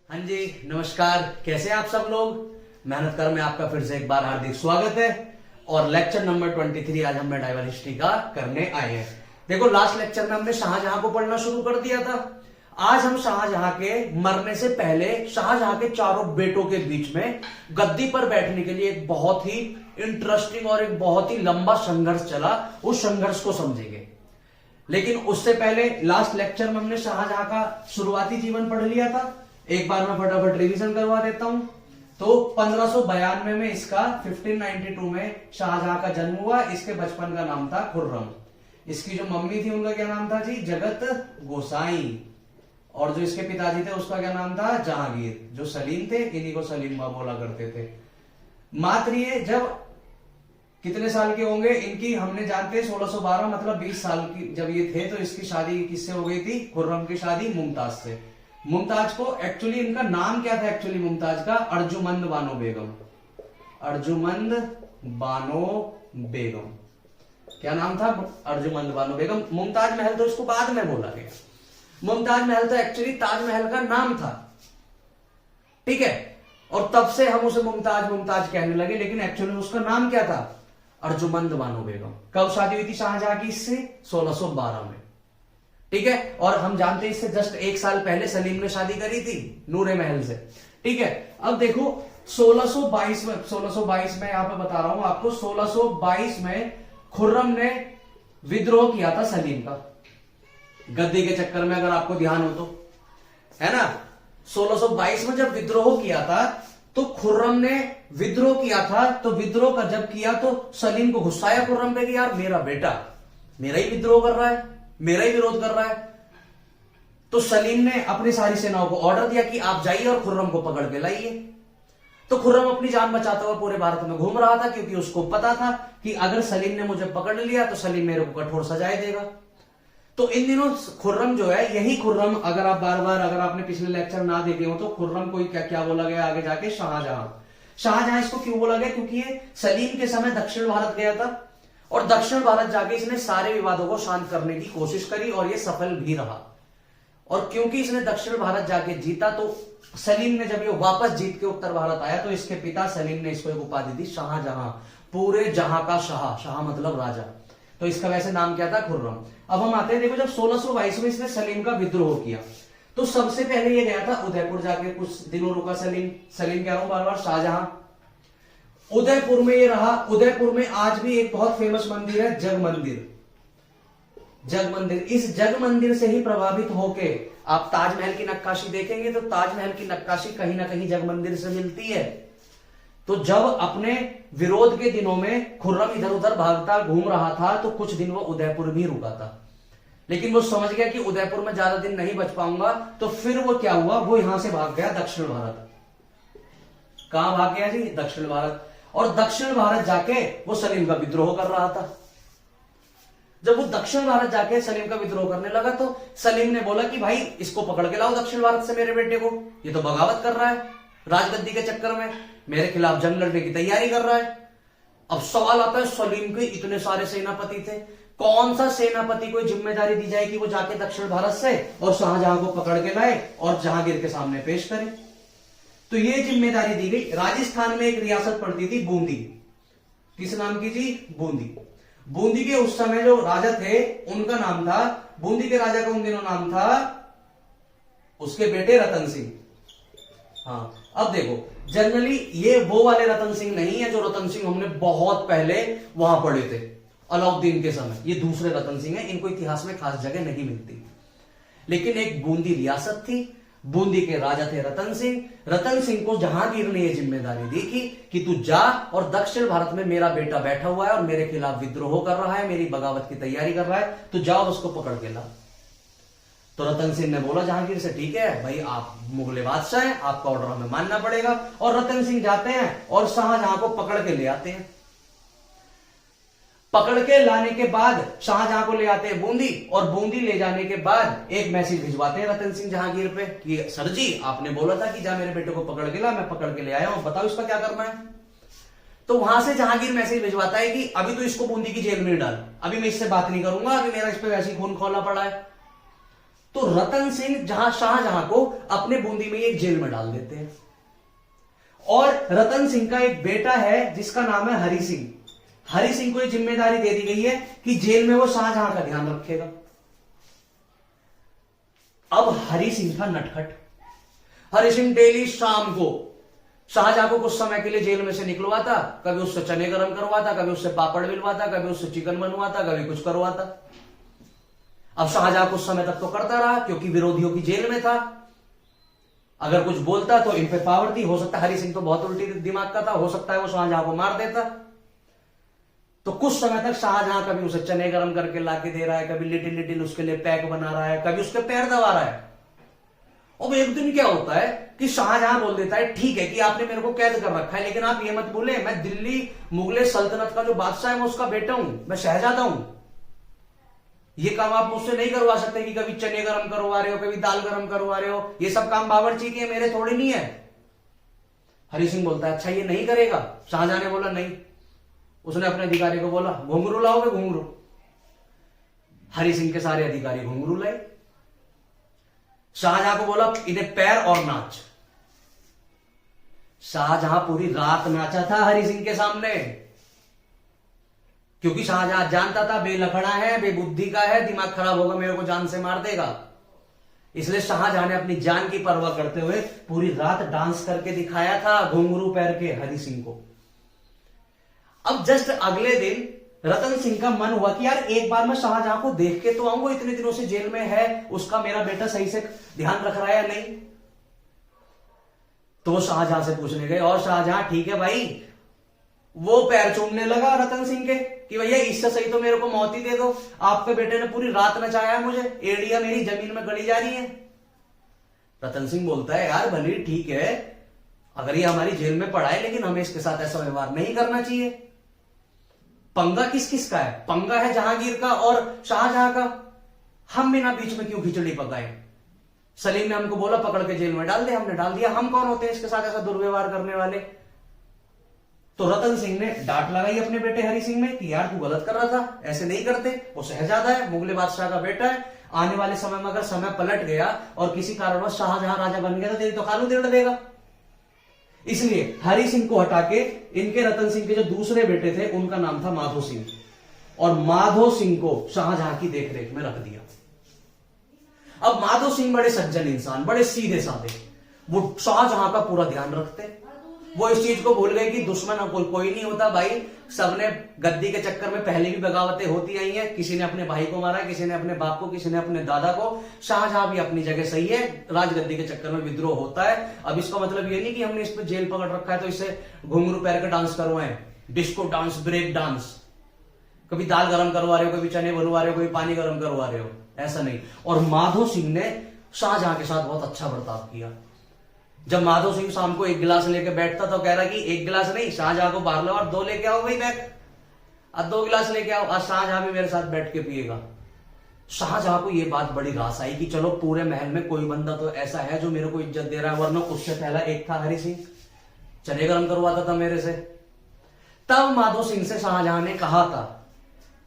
हाँ जी, नमस्कार। कैसे हैं आप सब लोग। मेहनत कर में आपका फिर से एक बार हार्दिक स्वागत है। और लेक्चर नंबर 23 आज हम मेडाइवल हिस्ट्री का करने आए हैं। देखो, लास्ट लेक्चर में हमने शाहजहां को पढ़ना शुरू कर दिया था। आज हम शाहजहां के मरने से पहले शाहजहां के चारों बेटों के बीच में गद्दी पर बैठने के लिए एक बहुत ही इंटरेस्टिंग और एक बहुत ही लंबा संघर्ष चला, उस संघर्ष को समझेंगे। लेकिन उससे पहले लास्ट लेक्चर में हमने शाहजहां का शुरुआती जीवन पढ़ लिया था। एक बार मैं फटाफट रिवीजन करवा देता हूं। तो 1592 में इसका 1592 में शाहजहां का जन्म हुआ। इसके बचपन का नाम था खुर्रम। इसकी जो मम्मी थी उनका क्या नाम था जी? जगत गोसाई। और जो इसके पिताजी थे उसका क्या नाम था? जहांगीर। जो सलीम थे, इन्हीं को सलीम बा बोला करते थे। मात्र ये जब कितने साल के होंगे इनकी हमने जानते हैं 1612, मतलब 20 साल की जब ये थे तो इसकी शादी किससे हो गई थी? खुर्रम की शादी मुमताज से। मुमताज को एक्चुअली इनका नाम क्या था? एक्चुअली मुमताज का अर्जुमंद बानो बेगम। अर्जुमंद बानो बेगम क्या नाम था? अर्जुमंद बानो बेगम। मुमताज महल तो इसको बाद में बोला गया। मुमताज महल तो एक्चुअली ताजमहल का नाम था, ठीक है। और तब से हम उसे मुमताज मुमताज कहने लगे, लेकिन एक्चुअली उसका नाम क्या था? अर्जुमंद बानो बेगम। कब शादी हुई थी शाहजहां की इससे? 1612 में, ठीक है। और हम जानते हैं इससे जस्ट एक साल पहले सलीम ने शादी करी थी नूरे महल से, ठीक है। अब देखो 1622 में यहां पे बता रहा हूं आपको, 1622 में खुर्रम ने विद्रोह किया था सलीम का, गद्दी के चक्कर में, अगर आपको ध्यान हो तो, है ना। 1622 में जब विद्रोह किया था तो खुर्रम ने विद्रोह किया था। तो विद्रोह का जब किया तो सलीम को गुस्सा आया खुर्रम पे कि यार मेरा बेटा मेरा ही विद्रोह कर रहा है, मेरा ही विरोध कर रहा है। तो सलीम ने अपनी सारी सेनाओं को ऑर्डर दिया कि आप जाइए और खुर्रम को पकड़ के लाइए। तो खुर्रम अपनी जान बचाता हुआ पूरे भारत में घूम रहा था, क्योंकि उसको पता था कि अगर सलीम ने मुझे पकड़ लिया तो सलीम मेरे को कठोर सजाएं देगा। तो इन दिनों खुर्रम जो है, यही खुर्रम, अगर आप अगर आपने पिछले लेक्चर ना देखे हो तो खुर्रम को क्या क्या बोला गया आगे जाके? शाहजहां। शाहजहां इसको क्यों बोला गया? क्योंकि ये सलीम के समय दक्षिण भारत गया था और दक्षिण भारत जाके इसने सारे विवादों को शांत करने की कोशिश करी और ये सफल भी रहा। और क्योंकि इसने दक्षिण भारत जाके जीता तो सलीम ने जब ये वापस जीत के उत्तर भारत आया तो इसके पिता सलीम ने इसको एक उपाधि दी, शाहजहां, पूरे जहां का शाह। शाह मतलब राजा। तो इसका वैसे नाम क्या था? खुर्रम। अब हम आते हैं, देखो जब 1622 में इसने सलीम का विद्रोह किया तो सबसे पहले ये गया था उदयपुर, जाके कुछ दिनों रुका सलीम। सलीम कह रहा हूं बार बार, शाहजहां। उदयपुर में ये रहा। उदयपुर में आज भी एक बहुत फेमस मंदिर है, जग मंदिर। जग मंदिर, इस जग मंदिर से ही प्रभावित होके आप ताजमहल की नक्काशी देखेंगे तो ताजमहल की नक्काशी कहीं ना कहीं जग मंदिर से मिलती है। तो जब अपने विरोध के दिनों में खुर्रम इधर उधर भागता घूम रहा था तो कुछ दिन वो उदयपुर भी रुका था, लेकिन वो समझ गया कि उदयपुर में ज्यादा दिन नहीं बच पाऊंगा, तो फिर वो क्या हुआ? वो यहां से भाग गया दक्षिण भारत। कहां भाग गया जी? दक्षिण भारत। और दक्षिण भारत जाके वो सलीम का विद्रोह कर रहा था। जब वो दक्षिण भारत जाके सलीम का विद्रोह करने लगा तो सलीम ने बोला कि भाई इसको पकड़ के लाओ दक्षिण भारत से मेरे बेटे को, ये तो बगावत कर रहा है राजगद्दी के चक्कर में, मेरे खिलाफ जंग लड़ने की तैयारी कर रहा है। अब सवाल आता है, सलीम के इतने सारे सेनापति थे, कौन सा सेनापति को जिम्मेदारी दी जाए कि वो जाके दक्षिण भारत से और शाहजहां को पकड़ के लाए और जहांगीर के सामने पेश करे? तो ये जिम्मेदारी दी गई। राजस्थान में एक रियासत पड़ती थी बूंदी। किस नाम की जी? बूंदी। बूंदी के उस समय जो राजा थे उनका नाम था, बूंदी के राजा का उन दिनों नाम था उसके बेटे रतन सिंह। हाँ, अब देखो जनरली ये वो वाले रतन सिंह नहीं है जो रतन सिंह हमने बहुत पहले वहां पढ़े थे अलाउद्दीन के समय। ये दूसरे रतन सिंह है, इनको इतिहास में खास जगह नहीं मिलती। लेकिन एक बूंदी रियासत थी, बूंदी के राजा थे रतन सिंह। रतन सिंह को जहांगीर ने यह जिम्मेदारी दी कि तू जा और दक्षिण भारत में मेरा बेटा बैठा हुआ है और मेरे खिलाफ विद्रोह कर रहा है, मेरी बगावत की तैयारी कर रहा है, तो जाओ उसको पकड़ के ला। तो रतन सिंह ने बोला जहांगीर से, ठीक है भाई, आप मुगले बादशाह हैं, आपका ऑर्डर हमें मानना पड़ेगा। और रतन सिंह जाते हैं और शाहजहां को पकड़ के ले आते हैं। पकड़ के लाने के बाद शाहजहां को ले आते हैं बूंदी, और बूंदी ले जाने के बाद एक मैसेज भिजवाते हैं रतन सिंह जहांगीर पे कि सर जी आपने बोला था कि जा मेरे बेटे को पकड़ के ला, मैं पकड़ के ले आया हूं, बताओ इसका क्या करना है। तो वहां से जहांगीर मैसेज भिजवाता है कि अभी तो इसको बूंदी की जेल में डाल, अभी मैं इससे बात नहीं करूंगा, अभी मेरा इस पे वैसे ही खून खौला पड़ा है। तो रतन सिंह शाहजहां को अपने बूंदी में एक जेल में डाल देते हैं। और रतन सिंह का एक बेटा है जिसका नाम है हरि सिंह। हरि सिंह को ये जिम्मेदारी दे दी गई है कि जेल में वो शाहजहां का ध्यान रखेगा। अब हरि सिंह था नटखट। हरि सिंह डेली शाम को शाहजहां को कुछ समय के लिए जेल में से निकलवाता, कभी उससे चने गरम करवाता, कभी उससे पापड़ मिलवाता, कभी उससे चिकन बनवाता, कभी कुछ करवाता। अब शाहजहां कुछ समय तक तो करता रहा क्योंकि विरोधियों की जेल में था। अगर कुछ बोलता तो इन पे पावर थी, हो सकता है हरि सिंह तो बहुत उल्टी दिमाग का था, हो सकता है वो शाहजहां को मार देता। तो कुछ समय तक शाहजहां कभी उसे चने गरम करके लाके दे रहा है, कभी लिटिल लिटिल उसके लिए पैक बना रहा है, कभी उसके पैर दबा रहा है। अब एक दिन क्या होता है कि शाहजहां बोल देता है ठीक है कि आपने मेरे को कैद कर रखा है, लेकिन आप ये मत बोले मैं दिल्ली मुगले सल्तनत का जो बादशाह है मैं उसका बेटा हूं, मैं शहजादा हूं। ये काम आप मुझसे नहीं करवा सकते कि कभी चने गरम करवा रहे हो, कभी दाल गरम करवा रहे हो, ये सब काम बावर्ची के मेरे थोड़े नहीं है। हरि सिंह बोलता है अच्छा ये नहीं करेगा। शाहजहां ने बोला नहीं। उसने अपने अधिकारी को बोला घुंघरू लाओगे घुंघरू। हरि सिंह के सारे अधिकारी घुंघरू लाए। शाहजहां को बोला इन्हें पैर और नाच। शाहजहां पूरी रात नाचा था हरि सिंह के सामने, क्योंकि शाहजहां जानता था बेलखड़ा है, बेबुद्धि का है, दिमाग खराब होगा, मेरे को जान से मार देगा। इसलिए शाहजहां ने अपनी जान की परवाह करते हुए पूरी रात डांस करके दिखाया था घुंघरू पैर के हरि सिंह को। अब जस्ट अगले दिन रतन सिंह का मन हुआ कि यार एक बार मैं शाहजहां को देख के तो आऊंगा, इतने दिनों से जेल में है, उसका मेरा बेटा सही से ध्यान रख रहा है या नहीं। तो वो शाहजहां से पूछने गए और शाहजहां ठीक है भाई, वो पैर चूमने लगा रतन सिंह के कि भैया इससे सही तो मेरे को मौत ही दे दो, आपके बेटे ने पूरी रात नचाया है मुझे, एड़ियां मेरी जमीन में गड़ी जा रही है। रतन सिंह बोलता है यार भले ठीक है, अगर ये हमारी जेल में पड़ा है, लेकिन हमें इसके साथ ऐसा व्यवहार नहीं करना चाहिए। पंगा किस किस का है? पंगा है जहांगीर का और शाहजहां का। हम बिना बीच में क्यों खिचड़ी पकाए? सलीम ने हमको बोला पकड़ के जेल में डाल दे, हमने डाल दिया। हम कौन होते हैं इसके साथ ऐसा दुर्व्यवहार करने वाले? तो रतन सिंह ने डांट लगाई अपने बेटे हरि सिंह में कि यार तू गलत कर रहा था, ऐसे नहीं करते, वो शहजादा है, मुगले बादशाह का बेटा है। आने वाले समय में अगर समय पलट गया और किसी कारणवश शाहजहां राजा बन गया तो तेरी तो कानून दे देगा। इसलिए हरि सिंह को हटा के इनके रतन सिंह के जो दूसरे बेटे थे उनका नाम था माधो सिंह, और माधो सिंह को शाहजहां की देखरेख में रख दिया। अब माधो सिंह बड़े सज्जन इंसान, बड़े सीधे साधे, वो शाहजहां का पूरा ध्यान रखते। वो इस चीज को भूल गए कि दुश्मन कोई नहीं होता भाई, सबने गद्दी के चक्कर में पहले भी बगावतें होती आई हैं। किसी ने अपने भाई को मारा, किसी ने अपने बाप को, किसी ने अपने दादा को। शाहजहां भी अपनी जगह सही है, राजगद्दी के चक्कर में विद्रोह होता है। अब इसका मतलब ये नहीं कि हमने इस पे जेल पकड़ रखा है तो इससे घुंघरू पैर का डांस करवाएं, डिस्को डांस, ब्रेक डांस, कभी दाल गरम करवा रहे हो, कभी चने बनवा रहे हो, कभी पानी गरम करवा रहे हो, ऐसा नहीं। और माधो सिंह ने शाहजहां के साथ बहुत अच्छा बर्ताव किया। जब माधो सिंह शाम को एक गिलास लेके बैठता तो कह रहा कि एक गिलास नहीं, शाहजहां को बाहर लो और 2 लेके आओ भाई बैग, अब 2 गिलास लेके आओ, आज शाहजहां भी मेरे साथ बैठ के पिएगा। शाहजहां को यह बात बड़ी रास आई कि चलो पूरे महल में कोई बंदा तो ऐसा है जो मेरे को इज्जत दे रहा है, वरना उससे पहला एक था हरि सिंह, चने गरम करवाता था मेरे से। तब माधो सिंह से शाहजहां ने कहा था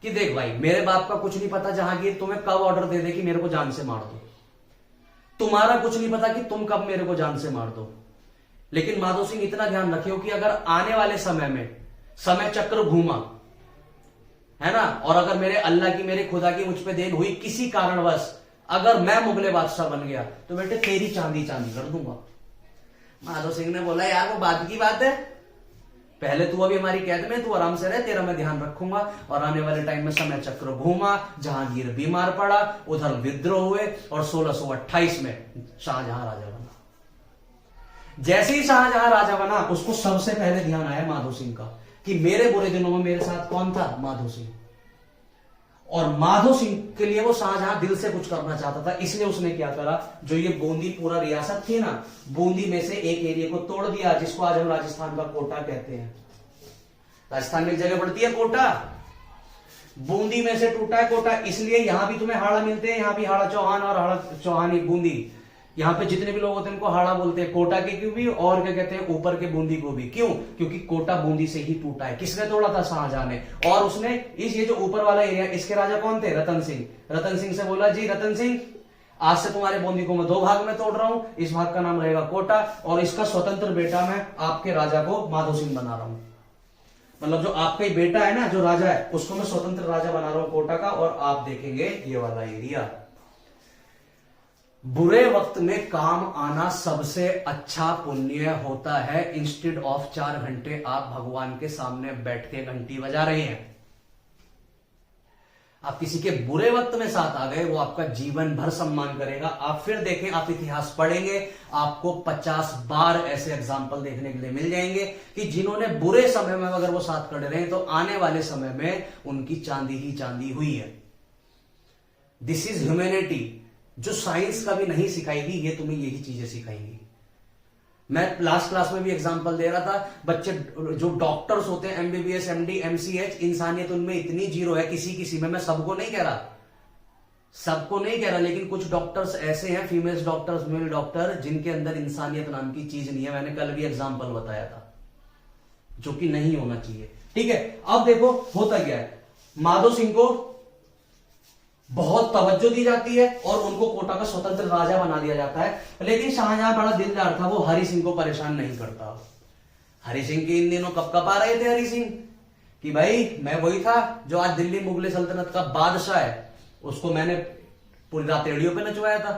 कि देख भाई, मेरे बाप का कुछ नहीं पता जहांगीर तुम्हें कब ऑर्डर दे दे कि मेरे को जान से मार दो, तुम्हारा कुछ नहीं पता कि तुम कब मेरे को जान से मार दो। लेकिन माधो सिंह इतना ध्यान रखियो कि अगर आने वाले समय में समय चक्र घूमा है ना, और अगर मेरे अल्लाह की, मेरे खुदा की मुझ पे देन हुई किसी कारणवश, अगर मैं मुगले बादशाह बन गया तो बेटे तेरी चांदी चांदी कर दूंगा। माधो सिंह ने बोला यार वो बात की बात है, पहले तू अभी हमारी कैद में, तू आराम से रह, तेरा मैं ध्यान रखूंगा। और आने वाले टाइम में समय चक्र घूमा, जहांगीर बीमार पड़ा, उधर विद्रोह हुए और 1628 में शाहजहां राजा बना। जैसे ही शाहजहां राजा बना, उसको सबसे पहले ध्यान आया माधो सिंह का कि मेरे बुरे दिनों में मेरे साथ कौन था? माधो सिंह। और माधो सिंह के लिए वो शाहजहां दिल से कुछ करना चाहता था, इसलिए उसने क्या करा, जो ये बूंदी पूरा रियासत थी ना, बूंदी में से एक एरिया को तोड़ दिया, जिसको आज हम राजस्थान का कोटा कहते हैं। राजस्थान में एक जगह पड़ती है कोटा, बूंदी में से टूटा है कोटा, इसलिए यहां भी तुम्हें हाड़ा मिलते हैं, यहां भी हाड़ा चौहान और हाड़ा चौहानी बूंदी, यहां पे जितने भी लोग होते हैं उनको हाड़ा बोलते हैं, कोटा के क्यों भी, और क्या कहते हैं ऊपर के बूंदी को भी। क्यों? क्योंकि कोटा बूंदी से ही टूटा है। किसने तोड़ा था? शाहजहां ने। और उसने ये जो ऊपर वाला एरिया, इसके राजा कौन थे? रतन सिंह। रतन सिंह से बोला जी रतन सिंह, आज से तुम्हारे बूंदी को मैं 2 भाग में तोड़ रहा हूं, इस भाग का नाम रहेगा कोटा, और इसका स्वतंत्र बेटा मैं आपके राजा को माधो सिंह बना रहा हूं। मतलब जो आपका ही बेटा है ना, जो राजा है, उसको मैं स्वतंत्र राजा बना रहा हूं कोटा का, और आप देखेंगे ये वाला एरिया। बुरे वक्त में काम आना सबसे अच्छा पुण्य होता है। इंस्टेड ऑफ 4 घंटे आप भगवान के सामने बैठ के घंटी बजा रहे हैं, आप किसी के बुरे वक्त में साथ आ गए, वो आपका जीवन भर सम्मान करेगा। आप फिर देखें, आप इतिहास पढ़ेंगे, आपको 50 बार ऐसे एग्जाम्पल देखने के लिए मिल जाएंगे कि जिन्होंने बुरे समय में अगर वो साथ खड़े रहे तो आने वाले समय में उनकी चांदी ही चांदी हुई है। दिस इज ह्यूमैनिटी, जो साइंस कभी नहीं सिखाएगी, ये तुम्हें यही चीजें सिखाएंगी। मैं लास्ट क्लास में भी एग्जांपल दे रहा था, बच्चे जो डॉक्टर्स होते हैं, एमबीबीएस, एमडी, एमसीएच, इंसानियत उनमें इतनी जीरो है, किसी में, मैं सबको नहीं कह रहा, लेकिन कुछ डॉक्टर्स ऐसे हैं, फीमेल डॉक्टर्स, मेल डॉक्टर, जिनके अंदर इंसानियत नाम की चीज नहीं है। मैंने कल भी एग्जांपल बताया था, जो कि नहीं होना चाहिए। ठीक है, अब देखो होता क्या है, माधो सिंह को बहुत तवज्जो दी जाती है और उनको कोटा का स्वतंत्र राजा बना दिया जाता है। लेकिन शाहजहां बड़ा दिलदार था, वो हरि सिंह को परेशान नहीं करता। हरि सिंह के इन दिनों कब कब आ रहे थे हरि सिंह कि भाई मैं वही था जो आज दिल्ली मुगल सल्तनत का बादशाह है, उसको मैंने पूरी रात रेडियो पे नचवाया था।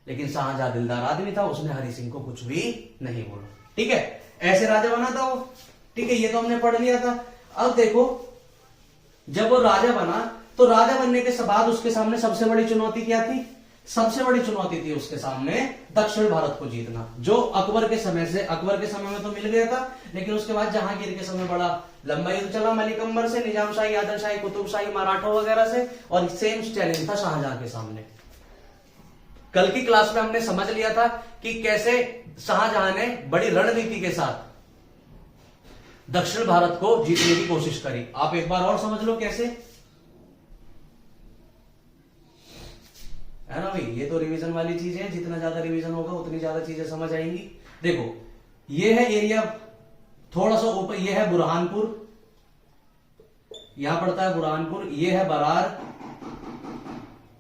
लेकिन शाहजहां दिलदार आदमी था, उसने हरि सिंह को कुछ भी नहीं बोला। ठीक है, ऐसे राजा बना था वो। ठीक है, ये तो हमने पढ़ लिया था। अब देखो, जब वो राजा बना तो राजा बनने के बाद उसके सामने सबसे बड़ी चुनौती क्या थी? सबसे बड़ी चुनौती थी उसके सामने दक्षिण भारत को जीतना, जो अकबर के समय में तो मिल गया था, लेकिन उसके बाद जहांगीर के समय बड़ा लंबा युद्ध चला, मलिक अंबर से, निजाम शाही, आदिल शाही, कुतुब शाही, मराठों वगैरह से, और सेम चैलेंज था शाहजहां के सामने। कल की क्लास में हमने समझ लिया था कि कैसे शाहजहां ने बड़ी रणनीति के साथ दक्षिण भारत को जीतने की कोशिश करी। आप एक बार और समझ लो कैसे, है ना भाई। ये तो रिवीजन वाली चीजें हैं, जितना ज्यादा रिवीजन होगा उतनी ज्यादा चीजें समझ आएंगी। देखो, ये है एरिया थोड़ा सा ऊपर, ये है बुरहानपुर, यहां पड़ता है बुरहानपुर, ये है बरार,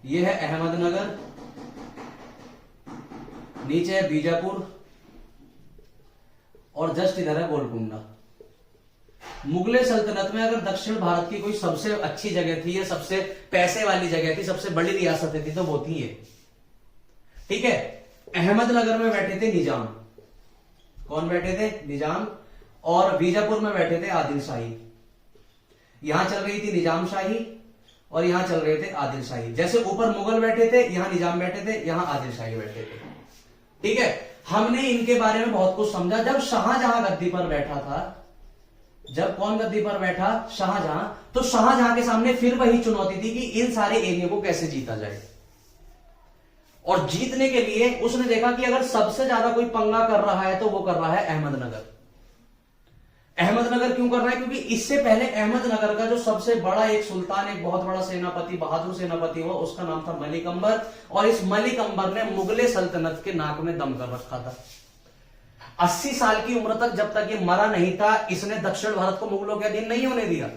ये है अहमदनगर, नीचे है बीजापुर, और जस्ट इधर है गोलकुंडा। मुगल सल्तनत में अगर दक्षिण भारत की कोई सबसे अच्छी जगह थी या सबसे पैसे वाली जगह थी, सबसे बड़ी रियासतें थी, तो वो थी ये। ठीक है, अहमदनगर में बैठे थे निजाम। कौन बैठे थे? निजाम। और बीजापुर में बैठे थे आदिल शाही। यहां चल रही थी निजाम शाही और यहां चल रहे थे आदिल शाही। जैसे ऊपर मुगल बैठे थे, यहां निजाम बैठे थे, यहां आदिल शाही बैठे थे। ठीक है, हमने इनके बारे में बहुत कुछ समझा। जब शाहजहां गद्दी पर बैठा था, जब कौन गद्दी पर बैठा? शाहजहां। तो शाहजहां के सामने फिर वही चुनौती थी कि इन सारे एरिया को कैसे जीता जाए। और जीतने के लिए उसने देखा कि अगर सबसे ज्यादा कोई पंगा कर रहा है तो वो कर रहा है अहमदनगर। अहमदनगर क्यों कर रहा है? क्योंकि इससे पहले अहमदनगर का जो सबसे बड़ा एक सुल्तान, एक बहुत बड़ा सेनापति, बहादुर सेनापति हुआ, उसका नाम था मलिक अंबर। और इस मलिक अंबर ने मुगल सल्तनत के नाक में दम कर रखा था। 80 साल की उम्र तक, जब तक ये मरा नहीं था, इसने दक्षिण भारत को मुगलों के अधीन नहीं होने दिया।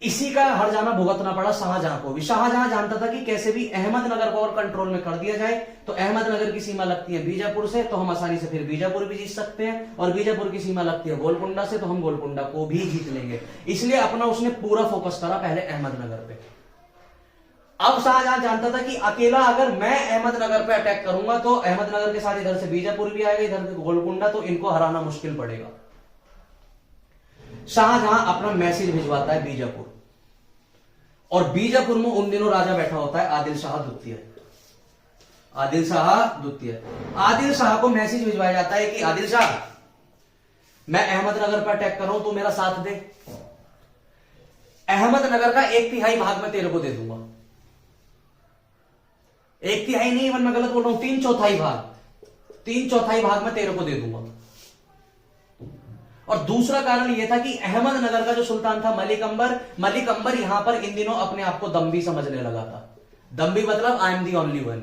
इसी का हरजाना भुगतना पड़ा शाहजहां को भी। शाहजहां जानता था कि कैसे भी अहमदनगर को और कंट्रोल में कर दिया जाए। तो अहमदनगर की सीमा लगती है बीजापुर से, तो हम आसानी से फिर बीजापुर भी जीत सकते हैं। और बीजापुर की सीमा लगती है गोलकुंडा से, तो हम गोलकुंडा को भी जीत लेंगे। इसलिए अपना उसने पूरा फोकस करा पहले अहमदनगर पे। अब शाहजहां जानता था कि अकेला अगर मैं अहमदनगर पे अटैक करूंगा तो अहमदनगर के साथ इधर से बीजापुर भी आएगा, इधर से गोलकुंडा, तो इनको हराना मुश्किल पड़ेगा। शाहजहां अपना मैसेज भिजवाता है बीजापुर। और बीजापुर में उन दिनों राजा बैठा होता है आदिल शाह द्वितीय। आदिल शाह द्वितीय। आदिल शाह को मैसेज भिजवाया जाता है कि आदिल शाह, मैं अहमदनगर पर अटैक कर रहा हूं, तो मेरा साथ दे। अहमदनगर का 1/3 भाग मैं तेरे को दे दूंगा। 1/3 नहीं, मैं गलत बोल रहा हूं, 3/4 भाग। 3/4 भाग मैं तेरे को दे दूंगा। और दूसरा कारण यह था कि अहमदनगर का जो सुल्तान था मलिक अंबर यहां पर इन दिनों अपने आप को दम्भी समझने लगा था। दम्भी मतलब I am the only one.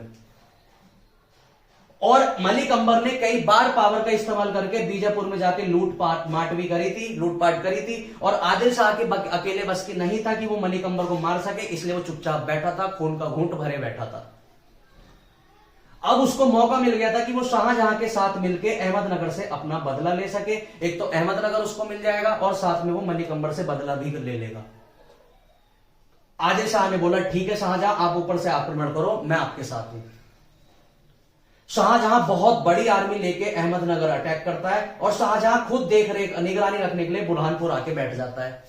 और मलिक अंबर ने कई बार पावर का इस्तेमाल करके बीजापुर में जाके लूटपाट करी थी और आदिल शाह के अकेले बस की नहीं था कि वो मलिक अंबर को मार सके, इसलिए वो चुपचाप बैठा था, खून का घूंट भरे बैठा था। अब उसको मौका मिल गया था कि वो शाहजहां के साथ मिलके अहमदनगर से अपना बदला ले सके। एक तो अहमदनगर उसको मिल जाएगा और साथ में वो मलिक अंबर से बदला भी ले लेगा। आदिल शाह ने बोला ठीक है शाहजहां, आप ऊपर से आक्रमण करो, मैं आपके साथ हूं। शाहजहां बहुत बड़ी आर्मी लेके अहमदनगर अटैक करता है और शाहजहां खुद देख रेख निगरानी रखने के लिए बुरहानपुर आके बैठ जाता है।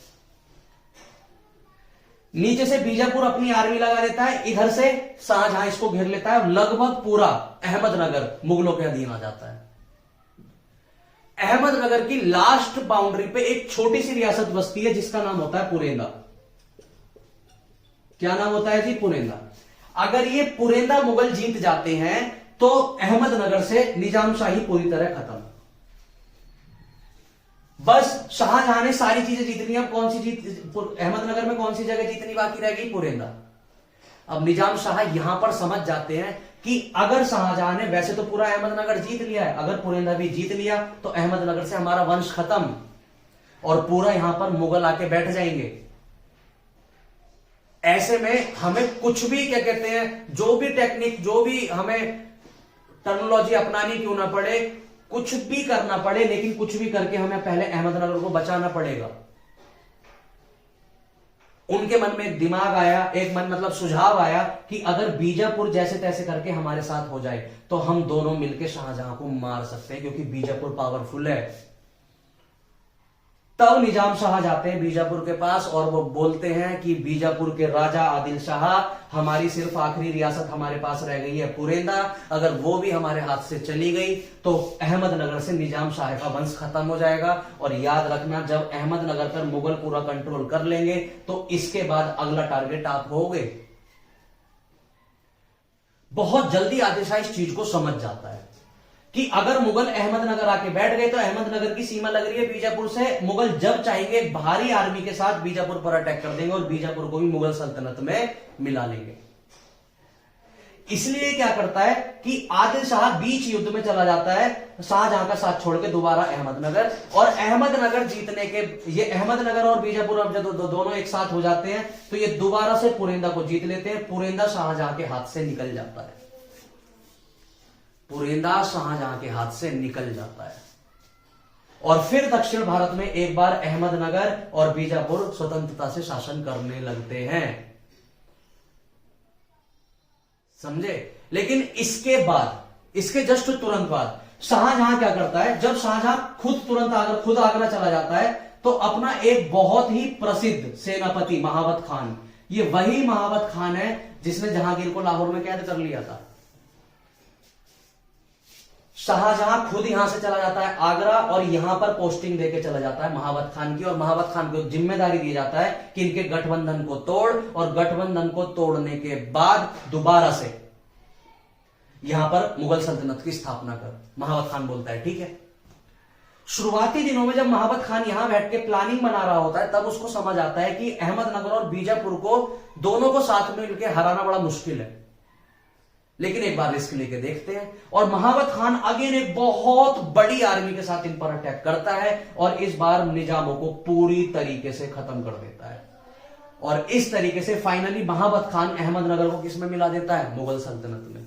नीचे से बीजापुर अपनी आर्मी लगा देता है, इधर से शाहजहां इसको घेर लेता है और लगभग पूरा अहमदनगर मुगलों के अधीन आ जाता है। अहमदनगर की लास्ट बाउंड्री पे एक छोटी सी रियासत बसती है जिसका नाम होता है पुरेंदा। क्या नाम होता है जी? पुरेंदा। अगर ये पुरेंदा मुगल जीत जाते हैं तो अहमदनगर से निजाम शाही पूरी तरह खत्म। बस शाहजहां ने सारी चीजें जीत ली। अब कौन सी अहमदनगर में कौन सी जगह जीतनी बाकी रह गई? पुरेंदा। अब निजाम शाह यहां पर समझ जाते हैं कि अगर शाहजहां ने वैसे तो पूरा अहमदनगर जीत लिया है, अगर पुरेंदा भी जीत लिया तो अहमदनगर से हमारा वंश खत्म और पूरा यहां पर मुगल आके बैठ जाएंगे। ऐसे में हमें कुछ भी क्या कहते हैं, जो भी टेक्निक, जो भी हमें टर्मिनोलॉजी अपनानी क्यों ना पड़े, कुछ भी करना पड़े, लेकिन कुछ भी करके हमें पहले अहमदनगर को बचाना पड़ेगा। उनके मन में दिमाग आया, एक मन मतलब सुझाव आया कि अगर बीजापुर जैसे तैसे करके हमारे साथ हो जाए तो हम दोनों मिलकर शाहजहां को मार सकते हैं, क्योंकि बीजापुर पावरफुल है। तब निजाम शाह जाते हैं बीजापुर के पास और वो बोलते हैं कि बीजापुर के राजा आदिल शाह, हमारी सिर्फ आखिरी रियासत हमारे पास रह गई है पुरेंदा, अगर वो भी हमारे हाथ से चली गई तो अहमदनगर से निजाम शाह का वंश खत्म हो जाएगा। और याद रखना, जब अहमदनगर पर मुगल पूरा कंट्रोल कर लेंगे तो इसके बाद अगला टारगेट आप होगे। बहुत जल्दी आदिल शाह इस चीज को समझ जाता है कि अगर मुगल अहमदनगर आके बैठ गए तो अहमदनगर की सीमा लग रही है बीजापुर से, मुगल जब चाहेंगे भारी आर्मी के साथ बीजापुर पर अटैक कर देंगे और बीजापुर को भी मुगल सल्तनत में मिला लेंगे। इसलिए क्या करता है कि आदिल शाह बीच युद्ध में चला जाता है शाहजहां का साथ छोड़ के दोबारा अहमदनगर, और अहमदनगर जीतने के ये अहमदनगर और बीजापुर अब जब दोनों एक साथ हो जाते हैं तो ये दोबारा से पुरेंदा को जीत लेते हैं। पुरेंदा शाहजहां के हाथ से निकल जाता है, पुरेंदा शाहजहां के हाथ से निकल जाता है। और फिर दक्षिण भारत में एक बार अहमदनगर और बीजापुर स्वतंत्रता से शासन करने लगते हैं, समझे। लेकिन इसके बाद, इसके जस्ट तुरंत बाद शाहजहां क्या करता है, जब शाहजहां खुद आगरा चला जाता है तो अपना एक बहुत ही प्रसिद्ध सेनापति महावत खान, ये वही महावत खान है जिसने जहांगीर को लाहौर में कैद कर लिया था। शाहजहां खुद यहां से चला जाता है आगरा और यहां पर पोस्टिंग देके चला जाता है महावत खान की, और महावत खान को जिम्मेदारी दी जाता है कि इनके गठबंधन को तोड़, और गठबंधन को तोड़ने के बाद दोबारा से यहां पर मुगल सल्तनत की स्थापना कर। महावत खान बोलता है ठीक है। शुरुआती दिनों में जब महावत खान यहां बैठ के प्लानिंग बना रहा होता है तब उसको समझ आता है कि अहमदनगर और बीजापुर को दोनों को साथ में मिलकर हराना बड़ा मुश्किल है, लेकिन एक बार रिस्क लेके देखते हैं। और महावत खान अगेन एक बहुत बड़ी आर्मी के साथ इन पर अटैक करता है और इस बार निजामों को पूरी तरीके से खत्म कर देता है। और इस तरीके से फाइनली महावत खान अहमदनगर को किसमें मिला देता है? मुगल सल्तनत में।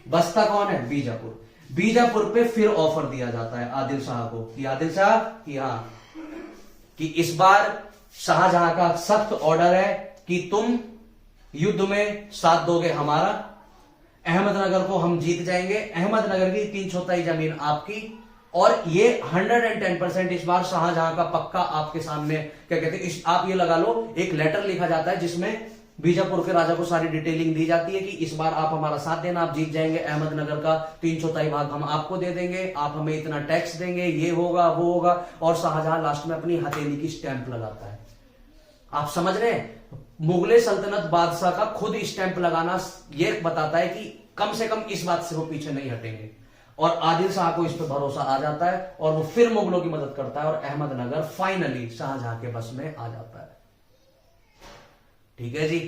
बसता कौन है? बीजापुर। बीजापुर पे फिर ऑफर दिया जाता है आदिल शाह को कि आदिल शाह कि हां, कि इस बार शाहजहां का सख्त ऑर्डर है कि तुम युद्ध में साथ दोगे हमारा, अहमदनगर को हम जीत जाएंगे, अहमदनगर की 3/4 जमीन आपकी, और ये 110% इस बार शाहजहां का पक्का आपके सामने क्या कहते हैं, आप ये लगा लो, एक लेटर लिखा जाता है जिसमें बीजापुर के राजा को सारी डिटेलिंग दी जाती है कि इस बार आप हमारा साथ देना, आप जीत जाएंगे, अहमदनगर का 3/4 भाग हम आपको दे देंगे, आप हमें इतना टैक्स देंगे, ये होगा वो होगा। और शाहजहां लास्ट में अपनी हथेली की स्टैंप लगाता है। आप समझ रहे हैं, मुगले सल्तनत बादशाह का खुद स्टैंप लगाना ये बताता है कि कम से कम इस बात से वो पीछे नहीं हटेंगे। और आदिल शाह को इस पर भरोसा आ जाता है और वो फिर मुगलों की मदद करता है और अहमदनगर फाइनली शाहजहां के बस में आ जाता है। ठीक है जी।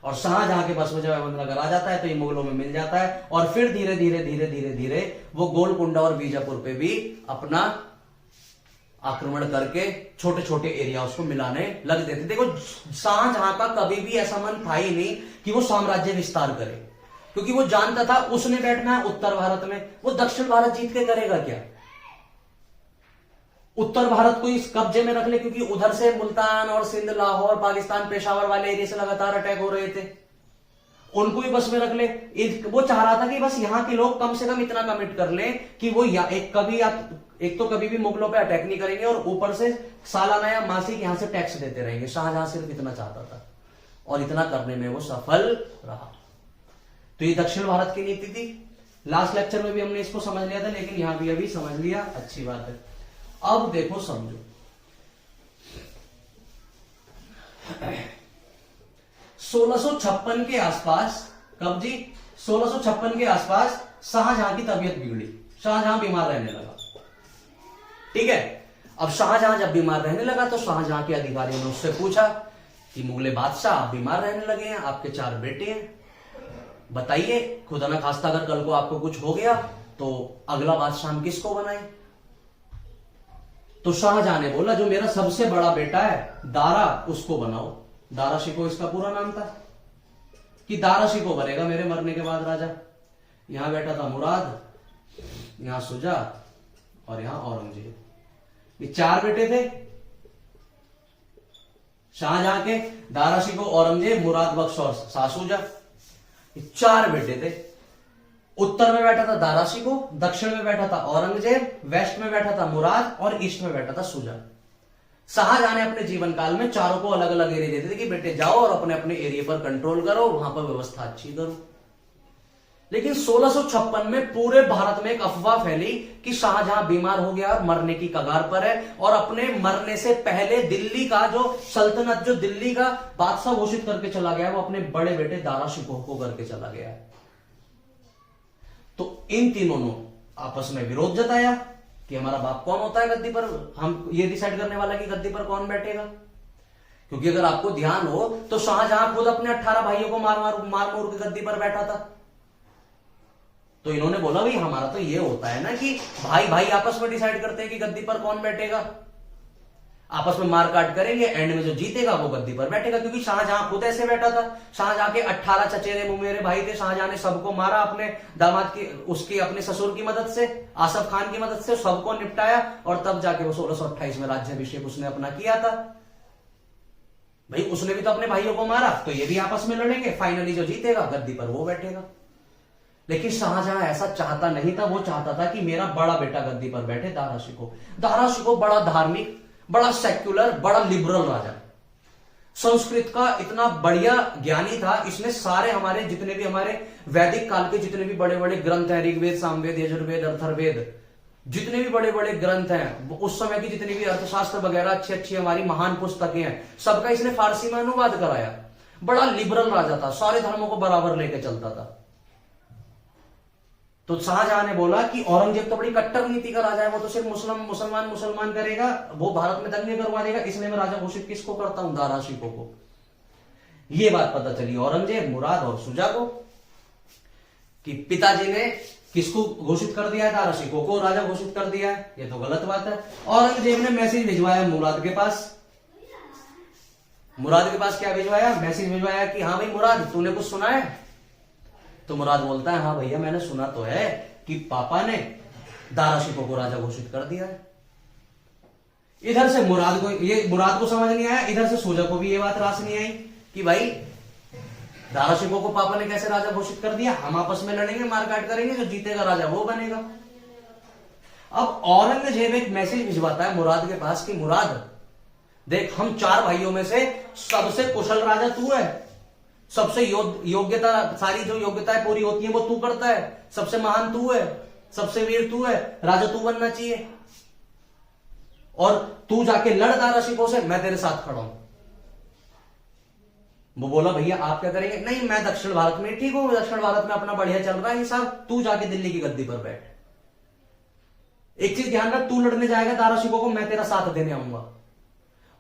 और शाहजहां के बस में जब अहमदनगर आ जाता है तो ये मुगलों में मिल जाता है, और फिर धीरे धीरे धीरे धीरे धीरे वो गोलकुंडा और बीजापुर पे भी अपना आक्रमण करके छोटे छोटे एरिया उसको मिलाने लग देते। देखो शाहजहां का कभी भी ऐसा मन था ही नहीं कि वो साम्राज्य विस्तार करे, क्योंकि वो जानता था उसने बैठना है उत्तर भारत में, वो दक्षिण भारत जीत के करेगा क्या? उत्तर भारत को इस कब्जे में रख ले, क्योंकि उधर से मुल्तान और सिंध, लाहौर, पाकिस्तान, पेशावर वाले एरिया से लगातार अटैक हो रहे थे, उनको भी बस में रख ले। वो चाह रहा था कि बस यहां के लोग कम से कम इतना कमिट कर लें कि वो एक तो कभी भी मुगलों पे अटैक नहीं करेंगे, और ऊपर से सालाना या मासिक यहां से टैक्स देते रहेंगे। शाहजहां सिर्फ इतना चाहता था, और इतना करने में वो सफल रहा। तो ये दक्षिण भारत की नीति थी। लास्ट लेक्चर में भी हमने इसको समझ लिया था, लेकिन यहां भी अभी समझ लिया, अच्छी बात है। अब देखो समझो, 1656 के आसपास, कब जी? 1656 के आसपास शाहजहां की तबीयत बिगड़ी, शाहजहां बीमार रहने लगा। ठीक है, अब शाहजहां जब बीमार रहने लगा तो शाहजहां के अधिकारियों ने उससे पूछा कि मुगले बादशाह आप बीमार रहने लगे हैं, आपके 4 बेटे हैं, बताइए खुदा ना खास्ता अगर कल को आपको कुछ हो गया तो अगला बादशाह हम किसको बनाए? तो शाहजहां ने बोला जो मेरा सबसे बड़ा बेटा है दारा, उसको बनाओ। दारा शिको इसका पूरा नाम था, कि दारा शिको बनेगा मेरे मरने के बाद राजा। यहां बैठा था मुराद, यहां सुजा, और यहां औरंगजेब। ये 4 बेटे थे शाहजहां के, दारा शिको, औरंगजेब, मुराद बख्श और सासूजा। ये 4 बेटे थे। उत्तर में बैठा था दारा शिको, दक्षिण में बैठा था औरंगजेब, वेस्ट में बैठा था मुराद, और ईस्ट में बैठा था सुजा। शाहजहां ने अपने जीवन काल में चारों को अलग अलग एरिया देते थे कि बेटे जाओ और अपने अपने एरिया पर कंट्रोल करो, वहां पर व्यवस्था अच्छी करो। लेकिन 1656 में पूरे भारत में एक अफवाह फैली कि शाहजहां बीमार हो गया और मरने की कगार पर है, और अपने मरने से पहले दिल्ली का जो सल्तनत, जो दिल्ली का बादशाह घोषित करके चला गया, वो अपने बड़े बेटे दारा शिकोह को करके चला गया है। तो इन तीनों ने आपस में विरोध जताया कि हमारा बाप कौन होता है गद्दी पर, हम ये डिसाइड करने वाला कि गद्दी पर कौन बैठेगा। क्योंकि अगर आपको ध्यान हो तो शाहजहां खुद अपने 18 भाइयों को मार मोर के गद्दी पर बैठा था। तो इन्होंने बोला भाई हमारा तो ये होता है ना कि भाई भाई आपस में डिसाइड करते हैं कि गद्दी पर कौन बैठेगा, आपस में मार काट करेंगे, एंड में जो जीतेगा वो गद्दी पर बैठेगा। क्योंकि शाहजहां खुद ऐसे बैठा था। शाहजहां के 18 चचेरे मुमेरे भाई थे, शाहजहां ने सबको मारा अपने दामाद की, उसके अपने ससुर की मदद से, आसफ खान की मदद से सबको निपटाया, और तब जाके वो 1628 में राज्याभिषेक उसने अपना किया था। भाई उसने भी तो अपने भाइयों को मारा, तो ये भी आपस में लड़ेंगे, फाइनली जो जीतेगा गद्दी पर वो बैठेगा। लेकिन शाहजहां ऐसा चाहता नहीं था, वो चाहता था कि मेरा बड़ा बेटा गद्दी पर बैठे, दारा शिकोह। दारा शिकोह बड़ा धार्मिक, बड़ा सेक्युलर, बड़ा लिबरल राजा, संस्कृत का इतना बढ़िया ज्ञानी था। इसने सारे हमारे जितने भी हमारे वैदिक काल के जितने भी बड़े बड़े ग्रंथ हैं, ऋग्वेद, सामवेद, यजुर्वेद, अथर्ववेद, जितने भी बड़े बड़े ग्रंथ हैं, उस समय की जितनी भी अर्थशास्त्र वगैरह अच्छी अच्छी हमारी महान पुस्तकें हैं, सबका इसने फारसी में अनुवाद कराया। बड़ा लिबरल राजा था, सारे धर्मों को बराबर लेके चलता था। तो शाहजहां ने बोला कि औरंगजेब तो बड़ी कट्टर नीति का राजा है, वो तो सिर्फ मुसलमान करेगा, वो भारत में दंगे करवा देगा, इसलिए मैं राजा घोषित किसको करता हूं? दारा शिकोह को। ये बात पता चली औरंगजेब, मुराद और सुजा को कि पिताजी ने किसको घोषित कर दिया है? दारा शिकोह को राजा घोषित कर दिया है। ये तो गलत बात है। औरंगजेब ने मैसेज भिजवाया मुराद के पास। मुराद के पास क्या भिजवाया? मैसेज भिजवाया कि हाँ भाई मुराद तूने कुछ सुना है? तो मुराद बोलता है हाँ भैया मैंने सुना तो है कि पापा ने दारा शिकोह को राजा घोषित कर दिया है। इधर से मुराद को समझ नहीं आया, इधर से सुजा को भी ये बात रास नहीं आई कि भाई दारा शिकोह को पापा ने कैसे राजा घोषित कर दिया, हम आपस में लड़ेंगे, मारकाट करेंगे, जो जीतेगा राजा वो बनेगा। अब औरंगजेब एक मैसेज भिजवाता है मुराद के पास कि मुराद देख, हम 4 भाइयों में से सबसे कुशल राजा तू है, सबसे योग्यता, सारी जो योग्यताएं पूरी होती हैं वो तू करता है, सबसे महान तू है, सबसे वीर तू है, राजा तू बनना चाहिए, और तू जाके लड़ दारा शिकोह से, मैं तेरे साथ खड़ा हूं। वो बोला भैया आप क्या करेंगे? नहीं मैं दक्षिण भारत में ठीक हूं, दक्षिण भारत में अपना बढ़िया चल रहा है हिसाब, तू जाके दिल्ली की गद्दी पर बैठ। एक चीज ध्यान रख, तू लड़ने जाएगा दारा शिकोह को, मैं तेरा साथ देने आऊंगा।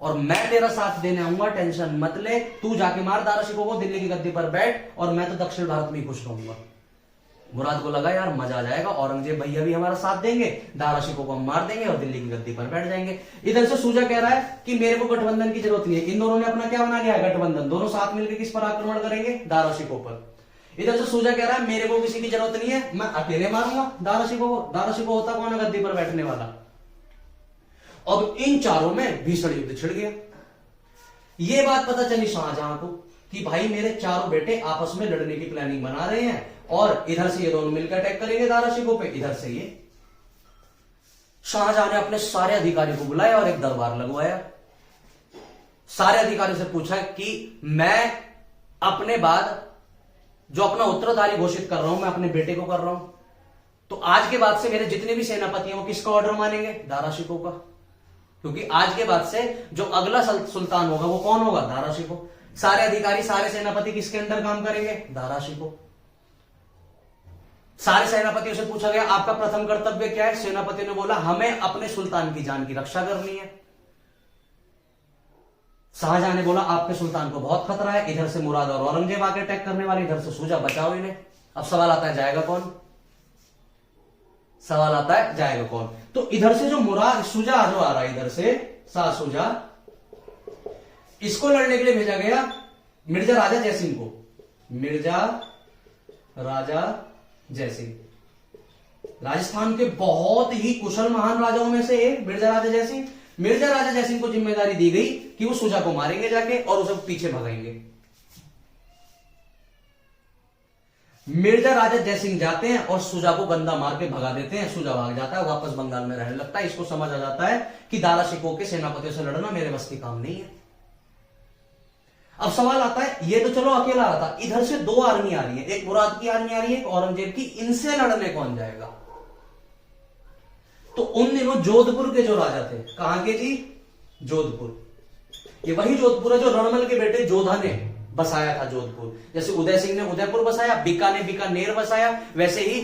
और मैं तेरा साथ देने आऊंगा, टेंशन मत ले, तू जाके मार दारा शिकोह को, दिल्ली की गद्दी पर बैठ और मैं तो दक्षिण भारत में ही खुश रहूंगा। मुराद को लगा यार मजा आ जाएगा, औरंगजेब भैया भी हमारा साथ देंगे, दारा शिकोह को हम मार देंगे और दिल्ली की गद्दी पर बैठ जाएंगे। इधर से सूजा कह रहा है कि मेरे को गठबंधन की जरूरत नहीं है। इन दोनों ने अपना क्या बना लिया है, गठबंधन, दोनों साथ मिलकर किस पर आक्रमण करेंगे, दारा शिकोह पर। इधर से सूजा कह रहा है मेरे को किसी की जरूरत नहीं है, मैं अकेले मारूंगा दारा शिकोह को। दारा शिकोह होता कौन है गद्दी पर बैठने वाला। अब इन चारों में भीषण युद्ध छिड़ गया। ये बात पता चली शाहजहां को कि भाई मेरे चारों बेटे आपस में लड़ने की प्लानिंग बना रहे हैं और इधर से ये दोनों मिलकर अटैक करेंगे दारा शिकोह पे, इधर से ये। शाहजहां ने अपने सारे अधिकारियों को बुलाया और एक दरबार लगवाया। सारे अधिकारियों से पूछा कि मैं अपने बाद जो अपना उत्तराधारी घोषित कर रहा हूं, मैं अपने बेटे को कर रहा हूं, तो आज के बाद से मेरे जितने भी सेनापति हैं वो किसका ऑर्डर मानेंगे, दारा शिकोह का। क्योंकि आज के बाद से जो अगला सुल्तान होगा वो कौन होगा, दारा शिकोह। सारे अधिकारी, सारे सेनापति किसके अंडर काम करेंगे, दारा शिकोह। सारे सेनापतियों से पूछा गया आपका प्रथम कर्तव्य क्या है। सेनापति ने बोला हमें अपने सुल्तान की जान की रक्षा करनी है। शाहजहां ने बोला आपके सुल्तान को बहुत खतरा है, इधर से मुराद और औरंगजेब आके अटैक करने वाले, इधर से सूजा, बचाओ इन्हें। अब सवाल आता है जाएगा कौन, सवाल आता है जाएगा कौन। तो इधर से जो मुराद सूजा जो आ रहा है, इधर से शाह सूजा, इसको लड़ने के लिए भेजा गया मिर्जा राजा जयसिंह को। मिर्जा राजा जयसिंह राजस्थान के बहुत ही कुशल महान राजाओं में से एक मिर्जा राजा जयसिंह। मिर्जा राजा जयसिंह को जिम्मेदारी दी गई कि वो सूजा को मारेंगे जाके और उसे पीछे भगाएंगे। मिर्जा राजा जयसिंह जाते हैं और सूजा को गंदा मार के भगा देते हैं। सूजा भाग जाता है, वापस बंगाल में रहने लगता है। इसको समझ आ जाता है कि दारा शिकोह के सेनापतियों से लड़ना मेरे बस की काम नहीं है। अब सवाल आता है ये तो चलो अकेला आ था, इधर से दो आर्मी आ रही है, एक मुराद की आर्मी आ रही है, एक औरंगजेब की, इनसे लड़ने कौन जाएगा। तो उन दिनों जोधपुर के जो राजा थे, कहां के जी, जोधपुर, ये वही जोधपुर है जो रणमल के बेटे जोधा ने बसाया था। जोधपुर जैसे उदय सिंह ने उदयपुर बसाया, बीका ने बीकानेर बसाया, वैसे ही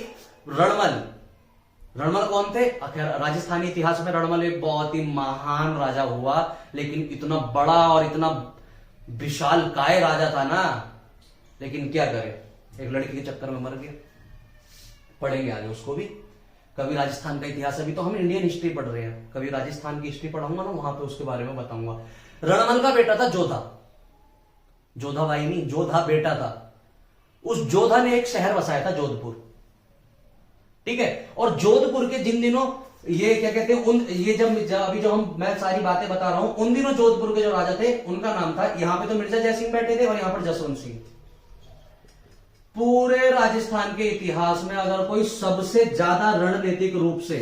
रणमल कौन थे, राजस्थानी इतिहास में रणमल एक बहुत ही महान राजा हुआ, लेकिन इतना बड़ा और इतना विशाल काय राजा था ना, लेकिन क्या करे, एक लड़की के चक्कर में मर गया। पढ़ेंगे आगे उसको भी, कभी राजस्थान का इतिहास, अभी तो हम इंडियन हिस्ट्री पढ़ रहे हैं, कभी राजस्थान की हिस्ट्री पढ़ाऊंगा ना, वहां पे उसके बारे में बताऊंगा। रणमल का बेटा था जोधा, जोधा भाई नहीं, जोधा बेटा था। उस जोधा ने एक शहर बसाया था जोधपुर, ठीक है। और जोधपुर के जिन दिनों ये क्या कहते हैं, ये जब अभी जो मैं सारी बातें बता रहा हूं, उन दिनों जोधपुर के जो राजा थे उनका नाम था, यहां पे तो मिर्जा जयसिंह बैठे थे और यहां पर जसवंत सिंह। पूरे राजस्थान के इतिहास में अगर कोई सबसे ज्यादा रणनीतिक रूप से,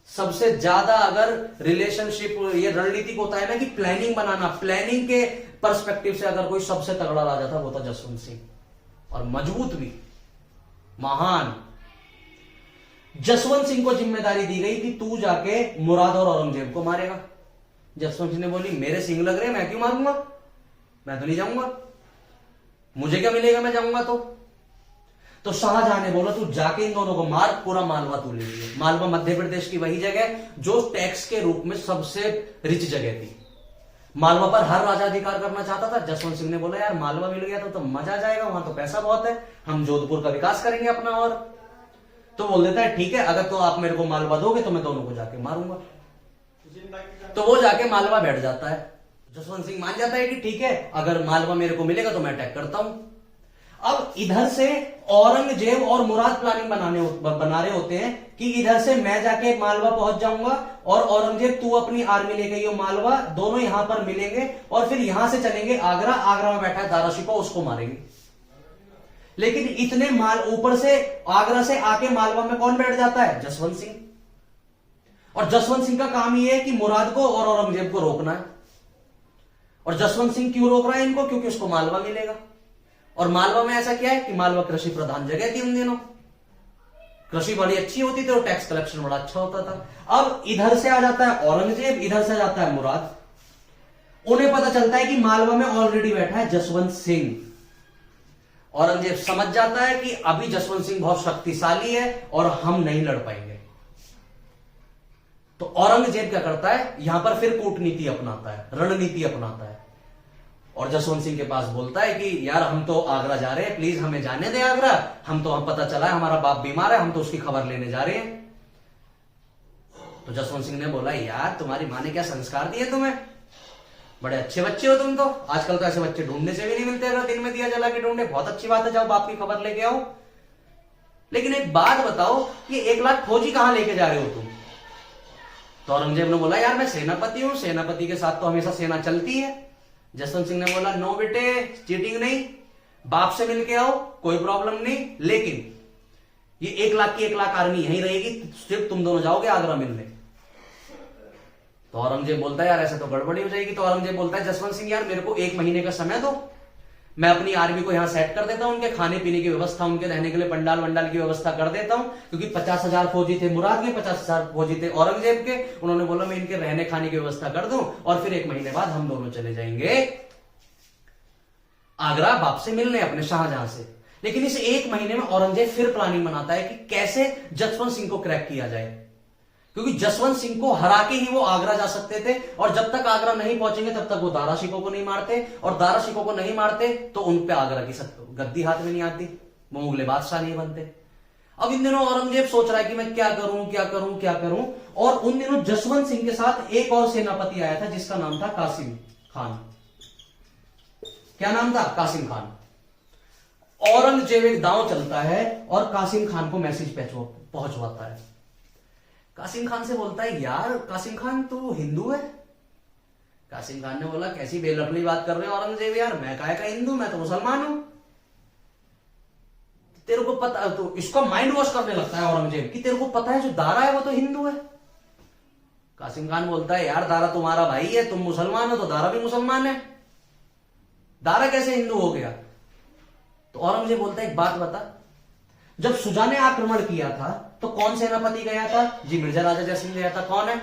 सबसे ज्यादा अगर रिलेशनशिप, ये रणनीतिक होता है ना कि प्लानिंग बनाना, प्लानिंग के पर्सपेक्टिव से अगर कोई सबसे तगड़ा राजा था वो था जसवंत सिंह, और मजबूत भी, महान। जसवंत सिंह को जिम्मेदारी दी गई कि तू जाके मुराद और औरंगजेब को मारेगा। जसवंत सिंह ने बोली मेरे सिंह लग रहे, मैं क्यों मारूंगा, मैं तो नहीं जाऊंगा, मुझे क्या मिलेगा मैं जाऊंगा तो शाहजहां ने बोला तू जाके इन दोनों को मार, पूरा मालवा तू ले लिया। मालवा मध्य प्रदेश की वही जगह जो टैक्स के रूप में सबसे रिच जगह थी। मालवा पर हर राजा अधिकार करना चाहता था। जसवंत सिंह ने बोला यार मालवा मिल गया तो मजा आ जाएगा, वहां तो पैसा बहुत है, हम जोधपुर का विकास करेंगे अपना। और तो बोल देता है ठीक है, अगर तो आप मेरे को मालवा दोगे तो मैं दोनों को जाके मारूंगा। तो वो जाके मालवा बैठ जाता है। जसवंत सिंह मान जाता है कि ठीक है, अगर मालवा मेरे को मिलेगा तो मैं अटैक करता हूं। अब इधर से औरंगजेब और मुराद प्लानिंग बना रहे होते हैं कि इधर से मैं जाके मालवा पहुंच जाऊंगा और औरंगजेब तू अपनी आर्मी लेके ये मालवा, दोनों यहां पर मिलेंगे और फिर यहां से चलेंगे आगरा। आगरा में बैठा है दारा शिकोह, उसको मारेंगे। लेकिन इतने ऊपर से आगरा से आके मालवा में कौन बैठ जाता है, जसवंत सिंह। और जसवंत सिंह का काम यह है कि मुराद को और औरंगजेब को रोकना है। और जसवंत सिंह क्यों रोक रहा है इनको, क्योंकि उसको मालवा मिलेगा। और मालवा में ऐसा क्या है कि मालवा कृषि प्रधान जगह थी उन दिनों, कृषि बड़ी अच्छी होती थी और टैक्स कलेक्शन बड़ा अच्छा होता था। अब इधर से आ जाता है औरंगजेब, इधर से आ जाता है मुराद। उन्हें पता चलता है कि मालवा में ऑलरेडी बैठा है जसवंत सिंह। औरंगजेब समझ जाता है कि अभी जसवंत सिंह बहुत शक्तिशाली है और हम नहीं लड़ पाएंगे। तो औरंगजेब क्या करता है, यहां पर फिर कूटनीति अपनाता है, रणनीति अपनाता है, और जसवंत सिंह के पास बोलता है कि यार हम तो आगरा जा रहे हैं, प्लीज हमें जाने दें आगरा, हम तो, हम पता चला है हमारा बाप बीमार है, हम तो उसकी खबर लेने जा रहे हैं। तो जसवंत सिंह ने बोला यार तुम्हारी माँ ने क्या संस्कार दिए तुम्हें, बड़े अच्छे बच्चे हो तुम तो, आजकल तो ऐसे बच्चे ढूंढने से भी नहीं मिलते, अगर दिन में दिया जला के ढूंढे, बहुत अच्छी बात है, जाओ बाप की खबर लेके आओ। लेकिन एक बात बताओ, ये 1 लाख फौजी कहां लेके जा रहे हो तुम? तो औरंगजेब ने बोला यार मैं सेनापति हूं, सेनापति के साथ तो हमेशा सेना चलती है। जसवंत सिंह ने बोला नो बेटे, चीटिंग नहीं, बाप से मिलके आओ, कोई प्रॉब्लम नहीं, लेकिन ये 1 लाख की 1 लाख आर्मी यहीं रहेगी, सिर्फ तुम दोनों जाओगे आगरा मिलने। तो औरंगजेब बोलता है यार ऐसा तो गड़बड़ी हो जाएगी। तो औरंगजेब बोलता है जसवंत सिंह यार मेरे को 1 महीने का समय दो, मैं अपनी आर्मी को यहां सेट कर देता हूं, उनके खाने पीने की व्यवस्था, उनके रहने के लिए पंडाल वंडाल की व्यवस्था कर देता हूं, क्योंकि 50,000 फौजी थे मुराद के, 50,000 फौजी थे औरंगजेब के। उन्होंने बोला मैं इनके रहने खाने की व्यवस्था कर दूं और फिर 1 महीने बाद हम दोनों चले जाएंगे आगरा बाप से मिलने अपने शाहजहां से। लेकिन इस 1 महीने में औरंगजेब फिर प्लानिंग बनाता है कि कैसे जसवंत सिंह को क्रैक किया जाए, क्योंकि जसवंत सिंह को हरा के ही वो आगरा जा सकते थे, और जब तक आगरा नहीं पहुंचेंगे तब तक वो दारा शिकोह को नहीं मारते, और दारा शिकोह को नहीं मारते तो उन पे आगरा की गद्दी हाथ में नहीं आती, वो मुगले बादशाह नहीं बनते। अब इन दिनों औरंगजेब सोच रहा है कि मैं क्या करूं क्या करूं क्या करूं, और उन दिनों जसवंत सिंह के साथ एक और सेनापति आया था जिसका नाम था कासिम खान। क्या नाम था? कासिम खान। औरंगजेब एक दांव चलता है और कासिम खान को मैसेज पहुंचवाता है। कासिम खान से बोलता है यार कासिम खान तू हिंदू है? कासिम खान ने बोला कैसी बेलकड़ी बात कर रहे हो औरंगजेब, यार मैं काहे का हिंदू, मैं तो मुसलमान हूं। तेरे को पता, तो इसको माइंड वॉश करने लगता है औरंगजेब कि तेरे को पता है जो दारा है वो तो हिंदू है। कासिम खान बोलता है यार दारा तुम्हारा भाई है, तुम मुसलमान हो तो दारा भी मुसलमान है, दारा कैसे हिंदू हो गया? तो औरंगजेब बोलता है एक बात बता, जब सुजा ने आक्रमण किया था तो कौन सेनापति गया था? जी मिर्जा राजा जयसिंह गया था। कौन है?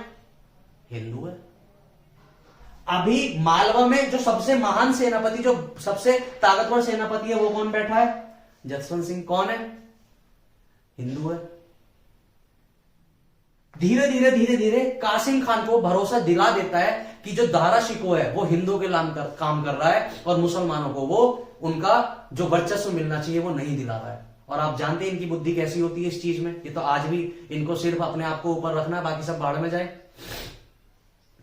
हिंदू है। अभी मालवा में जो सबसे महान सेनापति, जो सबसे ताकतवर सेनापति है, वो कौन बैठा है? जसवंत सिंह। कौन है? हिंदू है। धीरे धीरे धीरे धीरे कासिम खान को भरोसा दिला देता है कि जो दारा शिकोह है वो हिंदुओं के काम कर रहा है, और मुसलमानों को वो उनका जो वर्चस्व मिलना चाहिए वो नहीं दिला रहा है। और आप जानते हैं इनकी बुद्धि कैसी होती है इस चीज में, ये तो आज भी इनको सिर्फ अपने आप को ऊपर रखना है, बाकी सब भाड़ में जाए।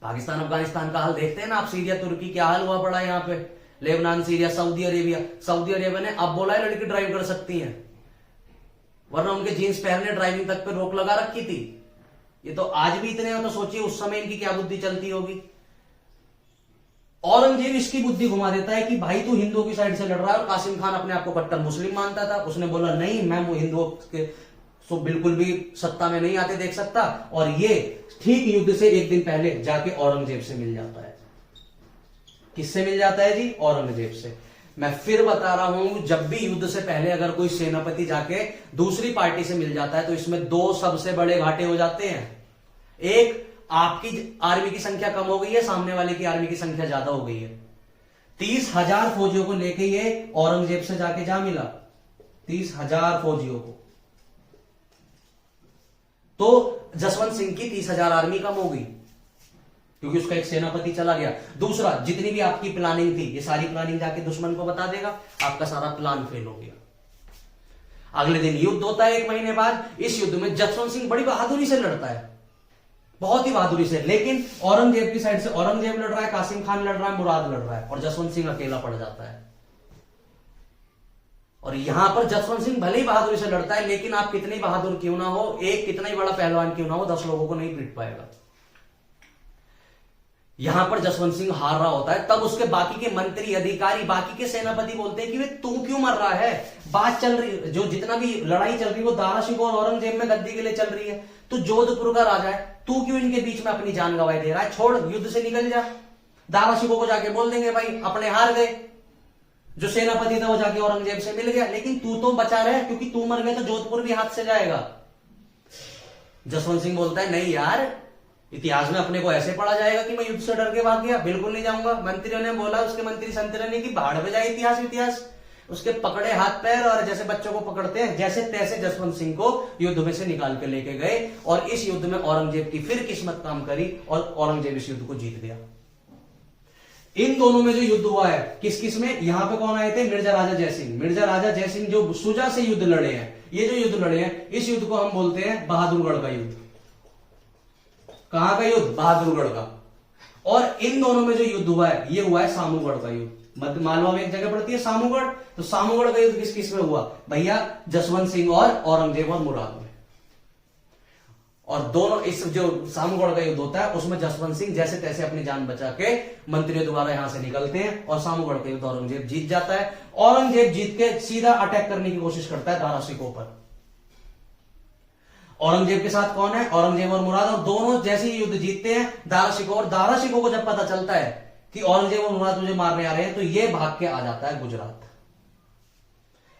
पाकिस्तान अफगानिस्तान का हाल देखते हैं ना आप, सीरिया तुर्की क्या हाल हुआ पड़ा है यहाँ पे, लेबनान सीरिया, सऊदी अरेबिया ने अब बोला है लड़की ड्राइव कर सकती हैं, वरना उनके जीन्स पहनने ड्राइविंग तक पे रोक लगा रखी थी। ये तो आज भी इतने हो, तो सोचिए उस समय इनकी क्या बुद्धि चलती होगी। औरंगजेब इसकी बुद्धि घुमा देता है कि भाई तू हिंदुओं की साइड से लड़ रहा है, और कासिम खान अपने आप को कट्टर मुस्लिम मानता था। उसने बोला नहीं, मैं हिंदुओं के तो बिल्कुल भी सत्ता में नहीं आते देख सकता, और ये ठीक युद्ध से 1 दिन पहले जाके औरंगजेब से मिल जाता है। किससे मिल जाता है जी? औरंगजेब से। मैं फिर बता रहा हूं, जब भी युद्ध से पहले अगर कोई सेनापति जाके दूसरी पार्टी से मिल जाता है तो इसमें 2 सबसे बड़े घाटे हो जाते हैं। एक, आपकी आर्मी की संख्या कम हो गई है, सामने वाले की आर्मी की संख्या ज्यादा हो गई है। 30,000 फौजियों को लेके ये औरंगजेब से जाके जा मिला, 30,000 फौजियों को। तो जसवंत सिंह की 30,000 आर्मी कम हो गई क्योंकि उसका एक सेनापति चला गया। दूसरा, जितनी भी आपकी प्लानिंग थी, ये सारी प्लानिंग जाके दुश्मन को बता देगा, आपका सारा प्लान फेल हो गया। अगले दिन युद्ध होता है 1 महीने बाद। इस युद्ध में जसवंत सिंह बड़ी बहादुरी से लड़ता है, बहुत ही बहादुरी से, लेकिन औरंगजेब की साइड से औरंगजेब लड़ रहा है, कासिम खान लड़ रहा है, मुराद लड़ रहा है, और जसवंत सिंह अकेला पड़ जाता है। और यहां पर जसवंत सिंह भले ही बहादुरी से लड़ता है, लेकिन आप कितनी बहादुर क्यों ना हो, एक कितना ही बड़ा पहलवान क्यों ना हो, 10 लोगों को नहीं पीट पाएगा। यहां पर जसवंत सिंह हार रहा होता है, तब उसके बाकी के मंत्री, अधिकारी, बाकी के सेनापति बोलते हैं कि वे तू क्यों मर रहा है, बात चल रही, जो जितना भी लड़ाई चल रही है वो दारा शिकोह और औरंगजेब में गद्दी के लिए चल रही है। तू जोधपुर का राजा है, तू क्यों इनके बीच में अपनी जान गंवाई दे रहा है, छोड़, युद्ध से निकल जा। दारा शिकोह को जाके बोल देंगे भाई अपने हार गए, जो सेनापति था वो जाके औरंगजेब से मिल गया, लेकिन तू तो बचा रहे, क्योंकि तू मर गया तो जोधपुर भी हाथ से जाएगा। जसवंत सिंह बोलता है नहीं यार, इतिहास में अपने को ऐसे पढ़ा जाएगा कि मैं युद्ध से डर के भाग गया, बिल्कुल नहीं जाऊंगा। मंत्रियों ने बोला, उसके मंत्री संतरे ने कि भाड़ में जाए इतिहास, उसके पकड़े हाथ पैर और जैसे बच्चों को पकड़ते हैं जैसे तैसे जसवंत सिंह को युद्ध में से निकाल के लेके गए और इस युद्ध में औरंगजेब की फिर किस्मत काम करी और औरंगजेब इस युद्ध को जीत गया। इन दोनों में जो युद्ध हुआ है किस किस में, यहां पे कौन आए थे, मिर्जा राजा जयसिंह। मिर्जा राजा जयसिंह जो सुजा से युद्ध लड़े हैं, ये जो युद्ध लड़े हैं इस युद्ध को हम बोलते हैं बहादुरगढ़ का युद्ध। कहां का युद्ध, बहादुरगढ़ का। और इन दोनों में जो युद्ध हुआ है ये हुआ है सामूगढ़ का युद्ध। मध्य मालवा में एक जगह पड़ती है सामूगढ़, तो सामूगढ़ का युद्ध किस किस में हुआ भैया, जसवंत सिंह और औरंगजेब और मुराद में। और दोनों इस जो सामूगढ़ का युद्ध होता है उसमें जसवंत सिंह जैसे तैसे अपनी जान बचा के मंत्रियों द्वारा यहां से निकलते हैं और सामूगढ़ का युद्ध औरंगजेब जीत जाता है। औरंगजेब जीत के सीधा अटैक करने की कोशिश करता है दारा शिकोह पर। औरंगजेब के साथ कौन है, औरंगजेब और मुराद, और दोनों जैसे ही युद्ध जीतते हैं दारा शिकोह। और दारा शिकोह को जब पता चलता है कि औरंगजेब और मुराद मुझे मारने आ रहे हैं तो ये भाग के आ जाता है गुजरात।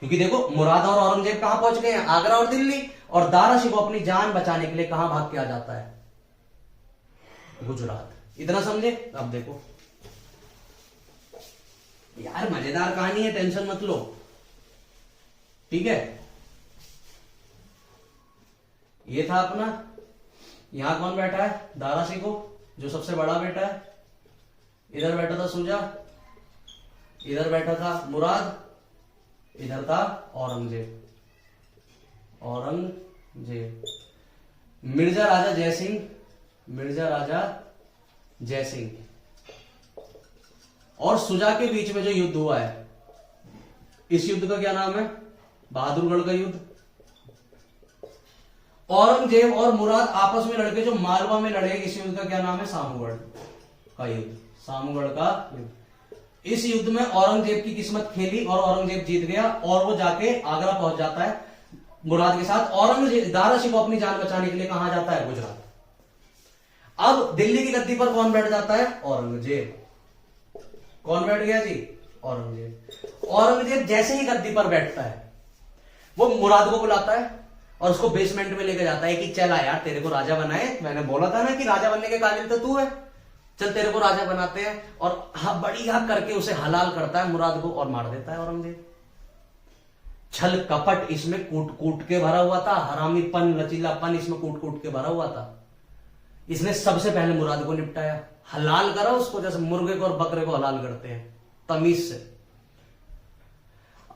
क्योंकि देखो मुराद और औरंगजेब कहां पहुंच गए हैं, आगरा और दिल्ली, और दारा शिकोह अपनी जान बचाने के लिए कहां भाग के आ जाता है, गुजरात। इतना समझे। अब देखो यार मजेदार कहानी है, टेंशन मत लो, ठीक है। ये था अपना, यहां कौन बैठा है, दारा शिकोह जो सबसे बड़ा बेटा है, इधर बैठा था सुजा, इधर बैठा था मुराद, इधर था औरंगजेब। औरंगजेब, मिर्जा राजा जयसिंह, मिर्जा राजा जयसिंह और सुजा के बीच में जो युद्ध हुआ है इस युद्ध का क्या नाम है, बहादुरगढ़ का युद्ध। औरंगजेब और मुराद आपस में लड़के जो मालवा में लड़े इस युद्ध का क्या नाम है, सामूगढ़ का युद्ध, सामूगढ़ का युद्ध। इस युद्ध में औरंगजेब की किस्मत खेली और औरंगजेब जीत गया और वो जाके आगरा पहुंच जाता है मुराद के साथ। औरंगजेब दारा शिकोह अपनी जान बचाने के लिए कहां जाता है, गुजरात। अब दिल्ली की गद्दी पर कौन बैठ जाता है, औरंगजेब। कौन बैठ गया जी, औरंगजेब। औरंगजेब जैसे ही गद्दी पर बैठता है वो मुराद को बुलाता है और उसको बेसमेंट में लेकर जाता है कि चल यार तेरे को राजा बनाए, मैंने बोला था ना कि राजा बनने के काबिल तो तू है, चल तेरे को राजा बनाते हैं। और बड़ी हक करके उसे हलाल करता है मुराद को और मार देता है औरंगजेब। छल कपट इसमें कूट कूट के भरा हुआ था, हरामीपन लचीलापन इसमें कूट कूट के भरा हुआ था। इसने सबसे पहले मुराद को निपटाया, हलाल करा उसको, जैसे मुर्गे को और बकरे को हलाल करते हैं तमीज से।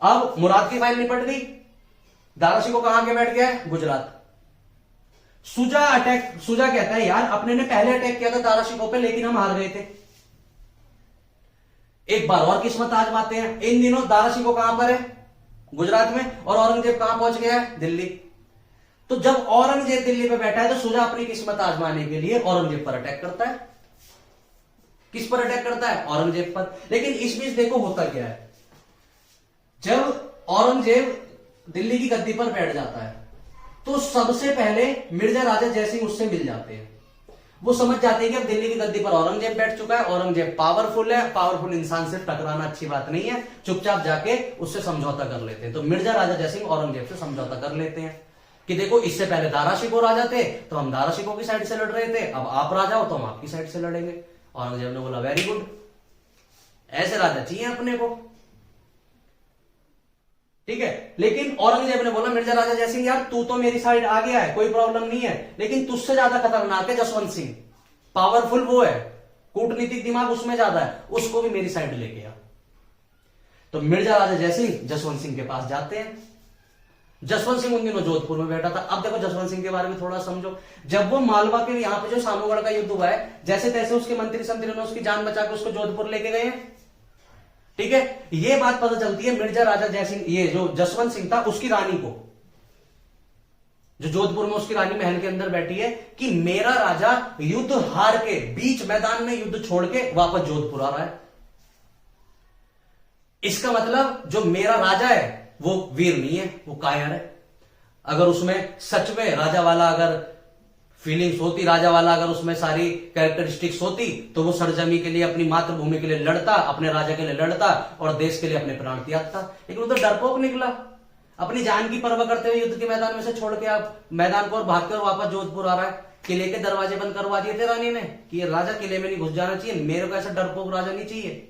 अब मुराद की फाइल निपट गई, दारा शिकोह कहां के बैठ गया है, गुजरात। सुजा कहता है यार अपने ने पहले अटैक किया था दारा शिकोह पे लेकिन हम हार गए थे, एक बार और किस्मत आजमाते हैं। इन दिनों दारा शिकोह कहां पर है, गुजरात में, और औरंगजेब कहां पहुंच गया है, दिल्ली। तो जब औरंगजेब दिल्ली पे बैठा है तो सुजा अपनी किस्मत आजमाने के लिए औरंगजेब पर अटैक करता है। किस पर अटैक करता है, औरंगजेब पर। लेकिन इस बीच देखो होता क्या है, जब औरंगजेब दिल्ली की गद्दी पर बैठ जाता है तो सबसे पहले मिर्जा राजा जयसिंह उससे मिल जाते हैं। वो समझ जाते हैं कि अब दिल्ली की गद्दी पर औरंगजेब बैठ चुका है, औरंगजेब पावरफुल है, पावरफुल इंसान से टकराना अच्छी बात नहीं है, चुपचाप जाके उससे समझौता कर लेते हैं। तो मिर्जा राजा जयसिंह औरंगजेब से समझौता कर लेते हैं कि देखो इससे पहले दारा शिकोह राजा थे तो हम दारा शिकोह की साइड से लड़ रहे थे, अब आप राजा हो तो हम आपकी साइड से लड़ेंगे। औरंगजेब ने बोला वेरी गुड, ऐसे राजा चाहिए अपने को, ठीक है। लेकिन औरंगजेब ने बोला मिर्जा राजा जयसिंह यार तू तो मेरी साइड आ गया है, कोई प्रॉब्लम नहीं है, लेकिन तुझसे ज्यादा खतरनाक है जसवंत सिंह, पावरफुल वो है, कूटनीतिक दिमाग उसमें ज्यादा है, उसको भी मेरी साइड लेके आ। तो मिर्जा राजा जयसिंह जसवंत सिंह के पास जाते हैं। जसवंत सिंह उन दिनों जोधपुर में बैठा था। अब देखो जसवंत सिंह के बारे में थोड़ा समझो। जब वो मालवा के यहां पे जो सामूगढ़ का युद्ध हुआ है, जैसे तैसे उसके मंत्री संतरी ने उसकी जान बचा के उसको जोधपुर लेके गए हैं, ठीक है। ये बात पता चलती है मिर्जा राजा जयसिंह, ये जो जसवंत सिंह था उसकी रानी को, जो जोधपुर में उसकी रानी महल के अंदर बैठी है, कि मेरा राजा युद्ध हार के बीच मैदान में युद्ध छोड़ के वापस जोधपुर आ रहा है। इसका मतलब जो मेरा राजा है वो वीर नहीं है, वो कायर है। अगर उसमें सच में राजा वाला अगर फीलिंग्स होती, राजा वाला अगर उसमें सारी कैरेक्टरिस्टिक्स होती तो वो सरजमी के लिए, अपनी मातृभूमि के लिए लड़ता, अपने राजा के लिए लड़ता और देश के लिए अपने प्राण त्यागता। लेकिन वो तो डरपोक निकला, अपनी जान की परवाह करते हुए युद्ध के मैदान में से छोड़ के आप मैदान को और भाग के और वापस जोधपुर आ रहा है। किले के दरवाजे बंद करवा दिए थे रानी ने कि ये राजा किले में नहीं घुस जाना चाहिए, मेरे को ऐसा डरपोक राजा नहीं चाहिए।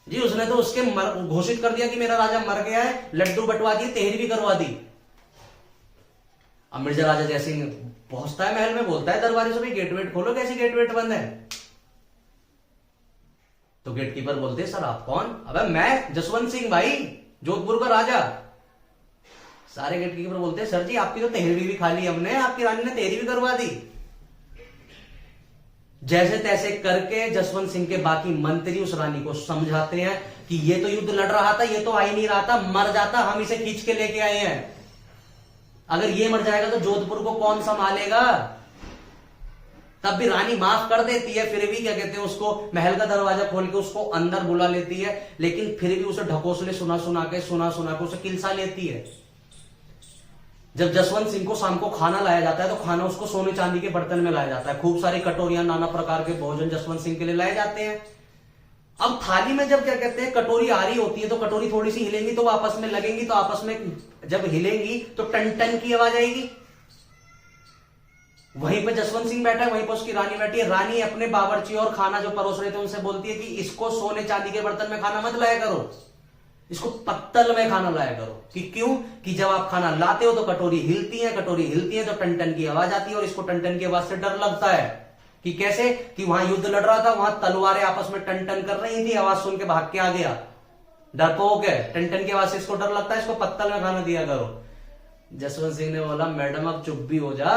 जी उसने तो उसके घोषित कर दिया कि मेरा राजा मर गया है, लड्डू बंटवा दिए, तहरी भी करवा दी। अब मिर्जा राजा जयसिंह पहुंचता है महल में, बोलता है दरबारी से, भाई गेट वेट खोलो, कैसी गेट वेट बंद है? तो गेटकीपर बोलते हैं, सर आप कौन? अबे मैं जसवंत सिंह भाई, जोधपुर का राजा। सारे गेटकीपर बोलते हैं, सर जी आपकी तो तहरी भी खा ली हमने, आपकी रानी ने तहरी भी करवा दी। जैसे तैसे करके जसवंत सिंह के बाकी मंत्री उस रानी को समझाते हैं कि ये तो युद्ध लड़ रहा था, ये तो आ ही नहीं रहा था, मर जाता, हम इसे खींच के लेके आए हैं। अगर ये मर जाएगा तो जोधपुर को कौन संभालेगा? तब भी रानी माफ कर देती है, फिर भी क्या कहते हैं उसको, महल का दरवाजा खोल के उसको अंदर बुला लेती है, लेकिन फिर भी उसे ढकोसले सुना सुना के उसे किलसा लेती है। जब जसवंत सिंह को शाम को खाना लाया जाता है तो खाना उसको सोने चांदी के बर्तन में लाया जाता है, खूब सारी कटोरियां, नाना प्रकार के भोजन जसवंत सिंह के लिए लाए जाते हैं। अब थाली में जब क्या कहते हैं कटोरी आ रही होती है तो कटोरी थोड़ी सी हिलेंगी तो वो आपस में लगेंगी, तो आपस में जब हिलेंगी तो टन टन की आवाज आएगी। वहीं पे जसवंत सिंह बैठा है, वहीं पर उसकी रानी बैठी है। रानी अपने बावर्ची और खाना जो परोस रहे थे उनसे बोलती है कि इसको सोने चांदी के बर्तन में खाना मत लाया करो, इसको पत्तल में खाना लाया करो। कि क्यों? कि जब आप खाना लाते हो तो कटोरी हिलती है, कटोरी हिलती है तो टन टन की आवाज आती है, और इसको टन टन की आवाज से डर लगता है। कि कैसे? कि वहां युद्ध लड़ रहा था, वहां तलवारें आपस में टन टन कर रही थी, आवाज सुन के भाग के आ गया, डरपोक है, टन टन की आवाज से इसको डर लगता है, इसको पत्तल में खाना दिया करो। जसवंत सिंह ने बोला, मैडम अब चुप भी हो जा,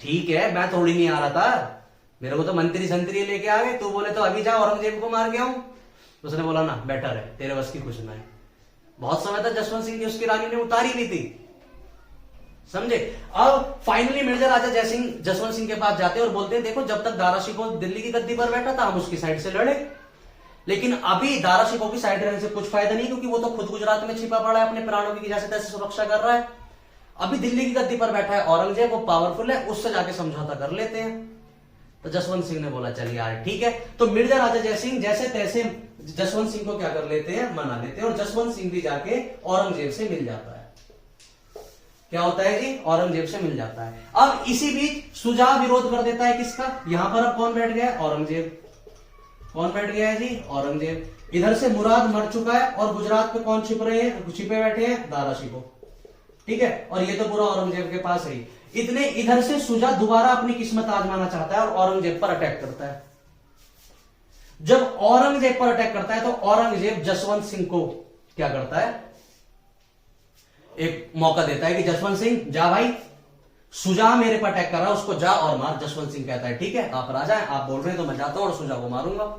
ठीक है मैं थोड़ी नहीं आ रहा था, मेरे को तो मंत्री संतरी लेके आ गए, तू बोले तो अभी जा औरंगजेब को मार के आऊं। उसने बोला ना बेटर है, तेरे बस की कुछ ना है। बहुत समय तक जसवंत सिंह की उसकी रानी ने उतारी भी थी, समझे। अब फाइनली मिर्जा राजा जयसिंह जसवंत सिंह के पास जाते हैं और बोलते हैं, देखो जब तक दारा शिकोह दिल्ली की गद्दी पर बैठा था हम उसकी साइड से लड़े, लेकिन अभी दारा शिकोह की साइड रहने से कुछ फायदा नहीं, क्योंकि वो तो खुद गुजरात में छिपा पड़ा है, अपने प्राणों की जैसे तैसे सुरक्षा कर रहा है। अभी दिल्ली की गद्दी पर बैठा है औरंगजेब, वो पावरफुल है, उससे जाके समझौता कर लेते हैं। तो जसवंत सिंह ने बोला चलिए यार ठीक है। तो मिर्जा राजा जयसिंह जैसे तैसे जसवंत सिंह को क्या कर लेते हैं, मना लेते हैं, और जसवंत सिंह भी जाके औरंगजेब से मिल जाता है। क्या होता है जी? औरंगजेब से मिल जाता है। अब इसी बीच सुजा विरोध कर देता है, किसका? यहां पर अब कौन बैठ गया है? औरंगजेब। कौन बैठ गया है जी? औरंगजेब। इधर से मुराद मर चुका है और गुजरात पे कौन छिप रहे हैं, छिपे बैठे हैं? दारा शिकोह, ठीक है। और ये तो पूरा औरंगजेब के पास है। इतने इधर से सुजा दोबारा अपनी किस्मत आजमाना चाहता है और औरंगजेब पर अटैक करता है। जब औरंगजेब पर अटैक करता है तो औरंगजेब जसवंत सिंह को क्या करता है, एक मौका देता है कि जसवंत सिंह जा भाई, सुजा मेरे पर अटैक कर रहा है, उसको जा और मार। जसवंत सिंह कहता है ठीक है आप राजा हैं, आप बोल रहे हैं तो मैं जाता हूं और सुजा को मारूंगा।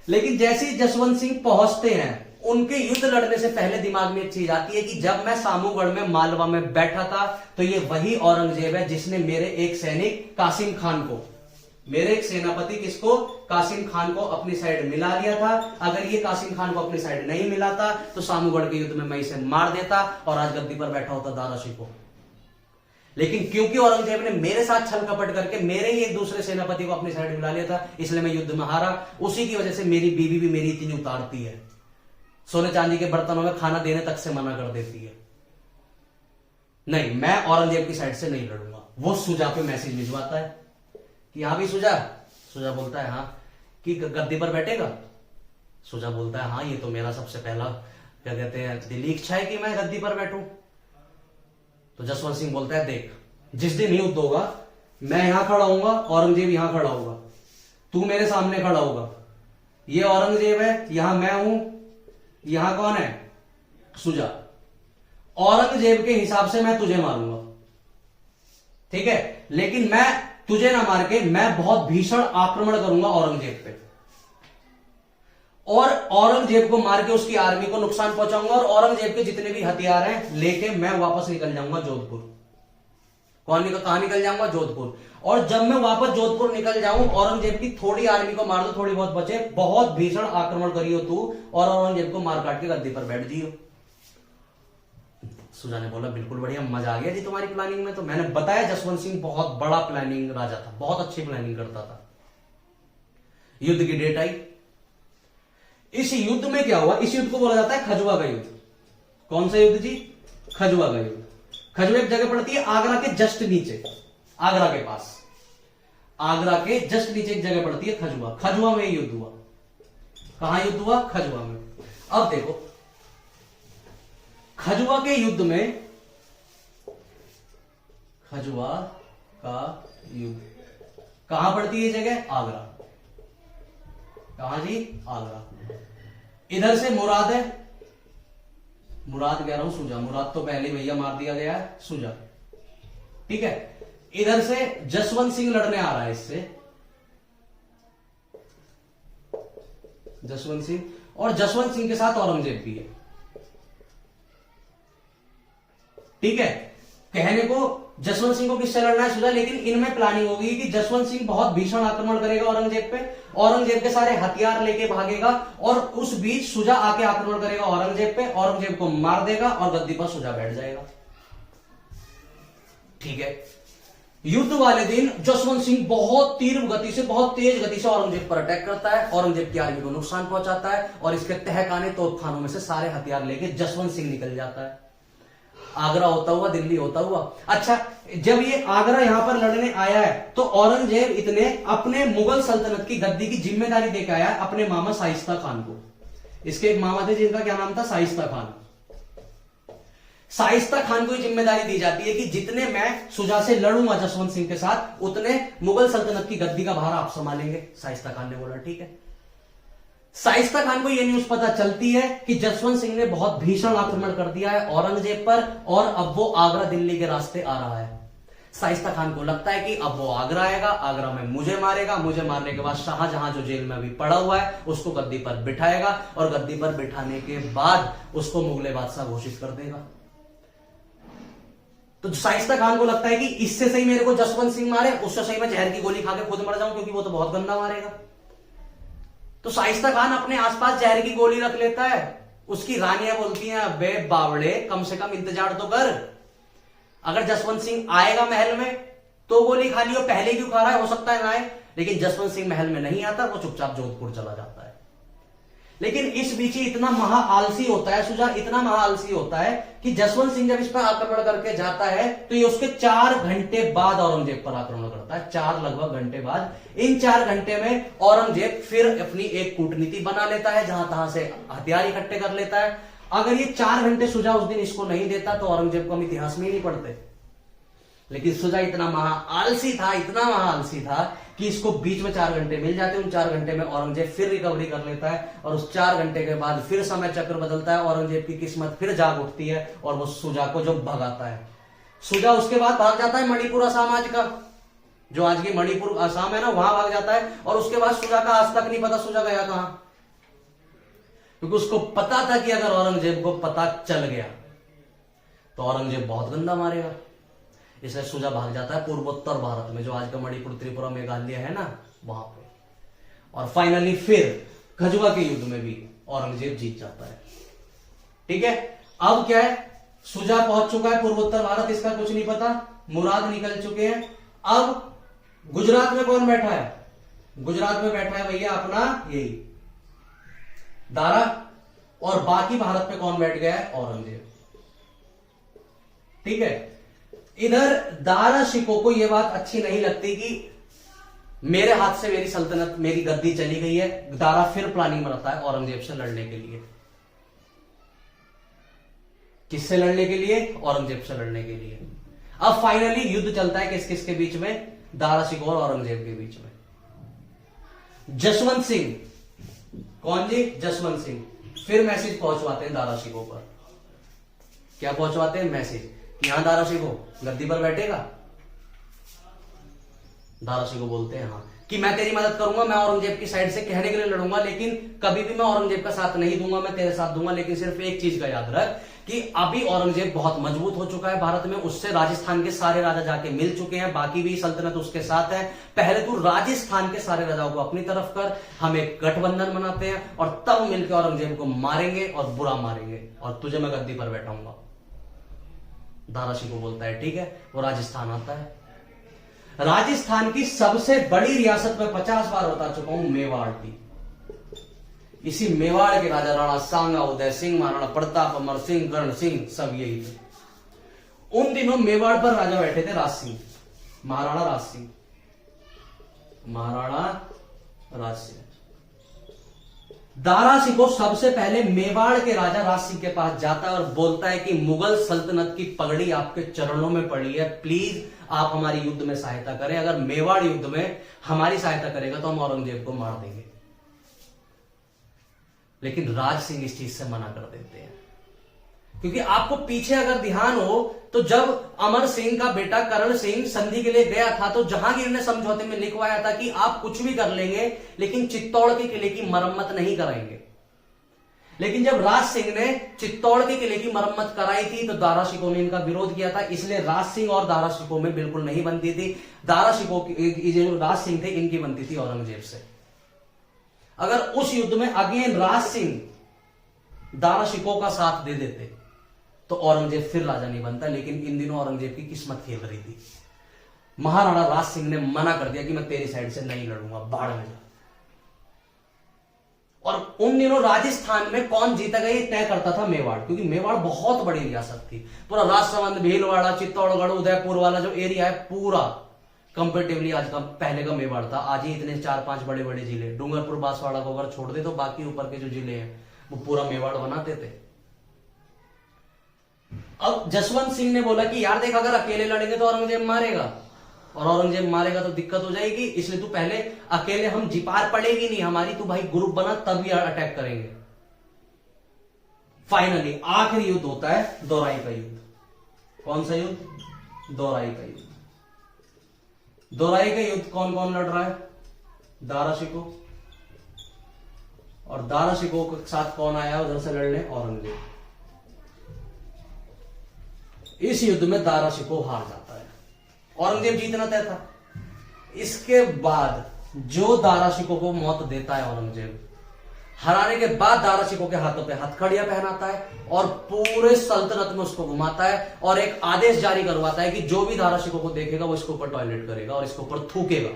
लेकिन जैसे ही जसवंत सिंह पहुंचते हैं, उनके युद्ध लड़ने से पहले दिमाग में एक चीज आती है कि जब मैं सामूगढ़ में मालवा में बैठा था तो ये वही औरंगजेब है जिसने मेरे एक सैनिक कासिम खान को, मेरे एक सेनापति किसको, कासिम खान को अपनी साइड मिला लिया था। अगर ये कासिम खान को अपनी साइड नहीं मिलाता तो सामूगढ़ के युद्ध में मैं इसे मार देता और आज गद्दी पर बैठा होता दारा शिकोह। लेकिन क्योंकि औरंगजेब ने मेरे साथ छल कपट करके मेरे ही एक दूसरे सेनापति को अपनी साइड मिला लिया था, इसलिए मैं युद्ध में हारा। उसी की वजह से मेरी बीवी भी मेरी इतनी उतारती है, सोने चांदी के बर्तनों में खाना देने तक से मना कर देती है। नहीं, मैं औरंगजेब की साइड से नहीं लड़ूंगा। वो सुजा पे मैसेज भिजवाता है कि हाँ भी सुजा। सुजा बोलता है हाँ। कि गद्दी पर बैठेगा? सुजा बोलता है हाँ, ये तो मेरा सबसे पहला क्या कहते हैं दिली इच्छा है कि मैं गद्दी पर बैठूं। तो जसवंत सिंह बोलता है देख, जिस दिन युद्ध होगा मैं यहां खड़ा होऊंगा, औरंगजेब यहां खड़ा होगा, तू मेरे सामने खड़ा होगा। ये औरंगजेब है, यहां मैं हूं, यहां कौन है? सुजा। औरंगजेब के हिसाब से मैं तुझे मारूंगा, ठीक है। लेकिन मैं तुझे ना मार के मैं बहुत भीषण आक्रमण करूंगा औरंगजेब पे, और औरंगजेब को मार के उसकी आर्मी को नुकसान पहुंचाऊंगा, और औरंगजेब के जितने भी हथियार हैं लेके मैं वापस निकल जाऊंगा जोधपुर। कहां निकल जाऊंगा? जोधपुर। और जब मैं वापस जोधपुर निकल जाऊं, औरंगजेब की थोड़ी आर्मी को मार दो, थोड़ी बहुत बचे, बहुत भीषण आक्रमण करियो तू और औरंगजेब को मार काट के गद्दी पर बैठ जियो। सुजा ने बोला बिल्कुल बढ़िया, मजा आ गया जी तुम्हारी प्लानिंग में। तो मैंने बताया जसवंत सिंह बहुत बड़ा प्लानिंग राजा था, बहुत अच्छी प्लानिंग करता था। युद्ध की डेट आई। इस युद्ध में क्या हुआ? इस युद्ध को बोला जाता है खजुआ का युद्ध। कौन सा युद्ध जी? खजुआ का युद्ध। खजुआ एक जगह पड़ती है आगरा के जस्ट नीचे, आगरा के पास, आगरा के जस्ट नीचे एक जगह पड़ती है खजुआ। खजुआ में युद्ध हुआ। कहां युद्ध हुआ? खजुआ में। अब देखो खजुआ के युद्ध में, खजुआ का युद्ध कहां पड़ती है जगह? आगरा। कहां जी? आगरा। इधर से मुराद है, मुराद कह रहा हूं सुजा, मुराद तो पहले भैया मार दिया गया है, सुजा। ठीक है, इधर से जसवंत सिंह लड़ने आ रहा है इससे, जसवंत सिंह, और जसवंत सिंह के साथ औरंगजेब भी है। ठीक है, कहने को जसवंत सिंह को किससे लड़ना है? सुजा। लेकिन इनमें प्लानिंग होगी कि जसवंत सिंह बहुत भीषण आक्रमण करेगा औरंगजेब पे, औरंगजेब के सारे हथियार लेके भागेगा और उस बीच सुजा आके आक्रमण करेगा औरंगजेब पे, औरंगजेब को मार देगा और गद्दी पर सुजा बैठ जाएगा। ठीक है, युद्ध वाले दिन जसवंत सिंह बहुत तीव्र गति से, बहुत तेज गति से औरंगजेब पर अटैक करता है, औरंगजेब की आर्मी को नुकसान पहुंचाता है और इसके तहखाने तोपखानों में से सारे हथियार लेके जसवंत सिंह निकल जाता है, आगरा होता हुआ, दिल्ली होता हुआ। अच्छा, जब ये आगरा यहां पर लड़ने आया है तो औरंगजेब इतने अपने मुगल सल्तनत की गद्दी की जिम्मेदारी देकर आया है अपने मामा शाइस्ता खान को। इसके एक मामा थे जिनका क्या नाम था? शाइस्ता खान। शाइस्ता खान को जिम्मेदारी दी जाती है कि जितने मैं सुजा से लड़ूंगा जसवंत सिंह के साथ, उतने मुगल सल्तनत की गद्दी का भार आप संभालेंगे। शाइस्ता खान ने बोला ठीक है। शाइस्ता खान को यह न्यूज पता चलती है कि जसवंत सिंह ने बहुत भीषण आक्रमण कर दिया है औरंगजेब पर और अब वो आगरा दिल्ली के रास्ते आ रहा है। शाइस्ता खान को लगता है कि अब वो आगरा आएगा, आगरा में मुझे मारेगा, मुझे मारने के बाद शाहजहां जो जेल में अभी पड़ा हुआ है उसको गद्दी पर बिठाएगा और गद्दी पर बिठाने के बाद उसको मुगले बादशाह घोषित कर देगा। तो शाइस्ता खान को लगता है कि इससे सही मेरे को जसवंत सिंह मारे, उससे सही मैं जहर की गोली खा के खुद मर जाऊं, क्योंकि वो तो बहुत गंदा मारेगा। तो शाइस्ता खान अपने आसपास जहर की गोली रख लेता है। उसकी रानियां बोलती हैं अबे बावड़े, कम से कम इंतजार तो कर, अगर जसवंत सिंह आएगा महल में तो गोली खा लियो, पहले क्यों खा रहा है? हो सकता है ना आए। लेकिन जसवंत सिंह महल में नहीं आता, वो चुपचाप जोधपुर चला जाता है। लेकिन इस बीच ही इतना महाआलसी होता है सुजा, इतना महाआलसी होता है कि जसवंत सिंह जब इस पर आक्रमण करके जाता है तो ये उसके 4 घंटे बाद औरंगजेब पर आक्रमण करता है, 4 लगभग घंटे बाद। इन 4 घंटे में औरंगजेब फिर अपनी एक कूटनीति बना लेता है, जहां तहां से हथियार इकट्ठे कर लेता है। अगर ये 4 घंटे सुजा उस दिन इसको नहीं देता तो औरंगजेब को हम इतिहास में ही नहीं पढ़ते। लेकिन सुजा इतना महाआलसी था, इतना महाआलसी था कि इसको बीच में 4 घंटे मिल जाते। उन 4 घंटे में औरंगजेब फिर रिकवरी कर लेता है और उस 4 घंटे के बाद फिर समय चक्र बदलता है, औरंगजेब की किस्मत फिर जाग उठती है और वो सुजा को जो भगाता है। सुजा उसके बाद भाग जाता है मणिपुर असम आज का, जो आज की मणिपुर असम है ना, वहां भाग जाता है। और उसके बाद सुजा का आज तक नहीं पता सुजा गया कहां, क्योंकि उसको पता था कि अगर औरंगजेब को पता चल गया तो औरंगजेब बहुत गंदा मारेगा, इसलिए सुजा भाग जाता है पूर्वोत्तर भारत में, जो आज का मणिपुर, त्रिपुरा, मेघालय है ना, वहां पे। और फाइनली फिर खजुआ के युद्ध में भी औरंगजेब जीत जाता है। ठीक है, अब क्या है, सुजा पहुंच चुका है पूर्वोत्तर भारत, इसका कुछ नहीं पता, मुराद निकल चुके हैं। अब गुजरात में कौन बैठा है? गुजरात में बैठा है भैया अपना यही दारा, और बाकी भारत में कौन बैठ गया है? औरंगजेब। ठीक है, इधर दारा शिकोह को यह बात अच्छी नहीं लगती कि मेरे हाथ से मेरी सल्तनत, मेरी गद्दी चली गई है। दारा फिर प्लानिंग बनाता है औरंगजेब से लड़ने के लिए। किससे लड़ने के लिए? औरंगजेब से लड़ने के लिए। अब फाइनली युद्ध चलता है किस किस के बीच में? दारा शिकोह और औरंगजेब के बीच में। जसवंत सिंह, कौन जी? जसवंत सिंह फिर मैसेज पहुंचवाते हैं दारा शिकोह पर। क्या पहुंचवाते हैं? मैसेज। यहां दारा शिकोह गद्दी पर बैठेगा। दारा शिकोह बोलते हैं हाँ, कि मैं तेरी मदद करूंगा, मैं औरंगजेब की साइड से कहने के लिए लड़ूंगा, लेकिन कभी भी मैं औरंगजेब का साथ नहीं दूंगा, मैं तेरे साथ दूंगा। लेकिन सिर्फ एक चीज का याद रख कि अभी औरंगजेब बहुत मजबूत हो चुका है भारत में, उससे राजस्थान के सारे राजा जाके मिल चुके हैं, बाकी भी सल्तनत उसके साथ है। पहले तू राजस्थान के सारे राजाओं को अपनी तरफ कर, हम एक गठबंधन बनाते हैं और तब मिलकर औरंगजेब को मारेंगे और बुरा मारेंगे, और तुझे मैं गद्दी पर बैठाऊंगा। दारा शिकोह बोलता है ठीक है। वो राजस्थान आता है। राजस्थान की सबसे बड़ी रियासत में 50 बार बता चुका हूं, मेवाड़ की। इसी मेवाड़ के राजा राणा सांगा, उदय सिंह, महाराणा प्रताप, अमर सिंह, कर्ण सिंह, सब यही थे। उन दिनों मेवाड़ पर राजा बैठे थे राज सिंह, महाराणा राज सिंह, महाराणा राज सिंह। दारा शिकोह सबसे पहले मेवाड़ के राजा राज सिंह के पास जाता है और बोलता है कि मुगल सल्तनत की पगड़ी आपके चरणों में पड़ी है, प्लीज आप हमारी युद्ध में सहायता करें, अगर मेवाड़ युद्ध में हमारी सहायता करेगा तो हम औरंगजेब को मार देंगे। लेकिन राज सिंह इस चीज से मना कर देते हैं, क्योंकि आपको पीछे अगर ध्यान हो तो जब अमर सिंह का बेटा करण सिंह संधि के लिए गया था तो जहांगीर ने समझौते में लिखवाया था कि आप कुछ भी कर लेंगे लेकिन चित्तौड़ के किले की मरम्मत नहीं कराएंगे। लेकिन जब राज सिंह ने चित्तौड़ के किले की मरम्मत कराई थी तो दारा शिकोह ने इनका विरोध किया था, इसलिए राज सिंह और दारा शिकोह में बिल्कुल नहीं बनती थी। दारा शिकोह जो राज सिंह थे इनकी बनती थी औरंगजेब से। अगर उस युद्ध में अगेन राज सिंह दारा शिकोह का साथ दे देते तो औरंगजेब फिर राजा नहीं बनता, लेकिन इन दिनों औरंगजेब की किस्मत खेल रही थी। महाराणा राज सिंह ने मना कर दिया कि मैं तेरी साइड से नहीं लड़ूंगा, बाढ़ में जा। और उन दिनों राजस्थान में कौन जीता गया ये तय करता था मेवाड़, क्योंकि मेवाड़ बहुत बड़ी रियासत थी। पूरा राजसमंद, भीलवाड़ा, चित्तौड़गढ़, उदयपुर वाला जो एरिया है पूरा कंपेरेटिवली आज का पहले का मेवाड़ था। आज ही इतने 4-5 बड़े बड़े जिले, डूंगरपुर बांसवाड़ा को अगर छोड़ दे तो बाकी ऊपर के जो जिले हैं वो पूरा मेवाड़ बनाते थे। अब जसवंत सिंह ने बोला कि यार देख, अगर अकेले लड़ेंगे तो औरंगजेब मारेगा, और औरंगजेब मारेगा तो दिक्कत हो जाएगी, इसलिए तू पहले अकेले, हम जिपार पड़ेगी नहीं हमारी, तू भाई ग्रुप बना तभी अटैक करेंगे। फाइनली आखिरी युद्ध होता है दोराई का युद्ध। कौन सा युद्ध? दोराई का युद्ध। दोराई का युद्ध कौन कौन लड़ रहा है? दारा शिकोह, और दारा शिकोह के साथ कौन आया उधर से लड़ने? औरंगजेब। इस युद्ध में दारा शिकोह हार जाता है, औरंगजेब जीतना तय था। इसके बाद जो दारा शिकोह को मौत देता है औरंगजेब, हराने के बाद दारा शिकोह के हाथों पे हथकड़ियां पहनाता है और पूरे सल्तनत में उसको घुमाता है और एक आदेश जारी करवाता है कि जो भी दारा शिकोह को देखेगा वो इसके ऊपर टॉयलेट करेगा और इसके ऊपर थूकेगा।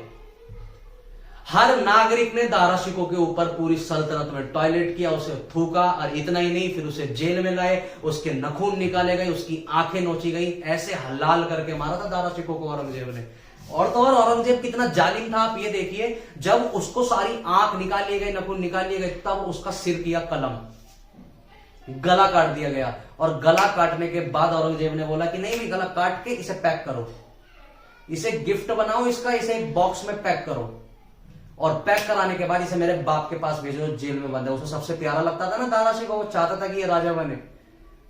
हर नागरिक ने दारा शिकोह के ऊपर पूरी सल्तनत में टॉयलेट किया, उसे थूका, और इतना ही नहीं, फिर उसे जेल में लाए, उसके नखून निकाले गए, उसकी आंखें नोची गई, ऐसे हलाल करके मारा था दारा शिकोह को औरंगजेब ने। और तो और औरंगजेब कितना जालिम था आप ये देखिए, जब उसको सारी आंख निकाल लिए गए, नखून निकाल लिए गए, तब उसका सिर किया कलम, गला काट दिया गया। और गला काटने के बाद औरंगजेब ने बोला कि नहीं, गला काट के इसे पैक करो, इसे गिफ्ट बनाओ, इसका इसे एक बॉक्स में पैक करो, और पैक कराने के बाद इसे मेरे बाप के पास भेजो, जेल में बंद है। उसे सबसे प्यारा लगता था ना दारा शिकोह, वो चाहता था कि ये राजा बने,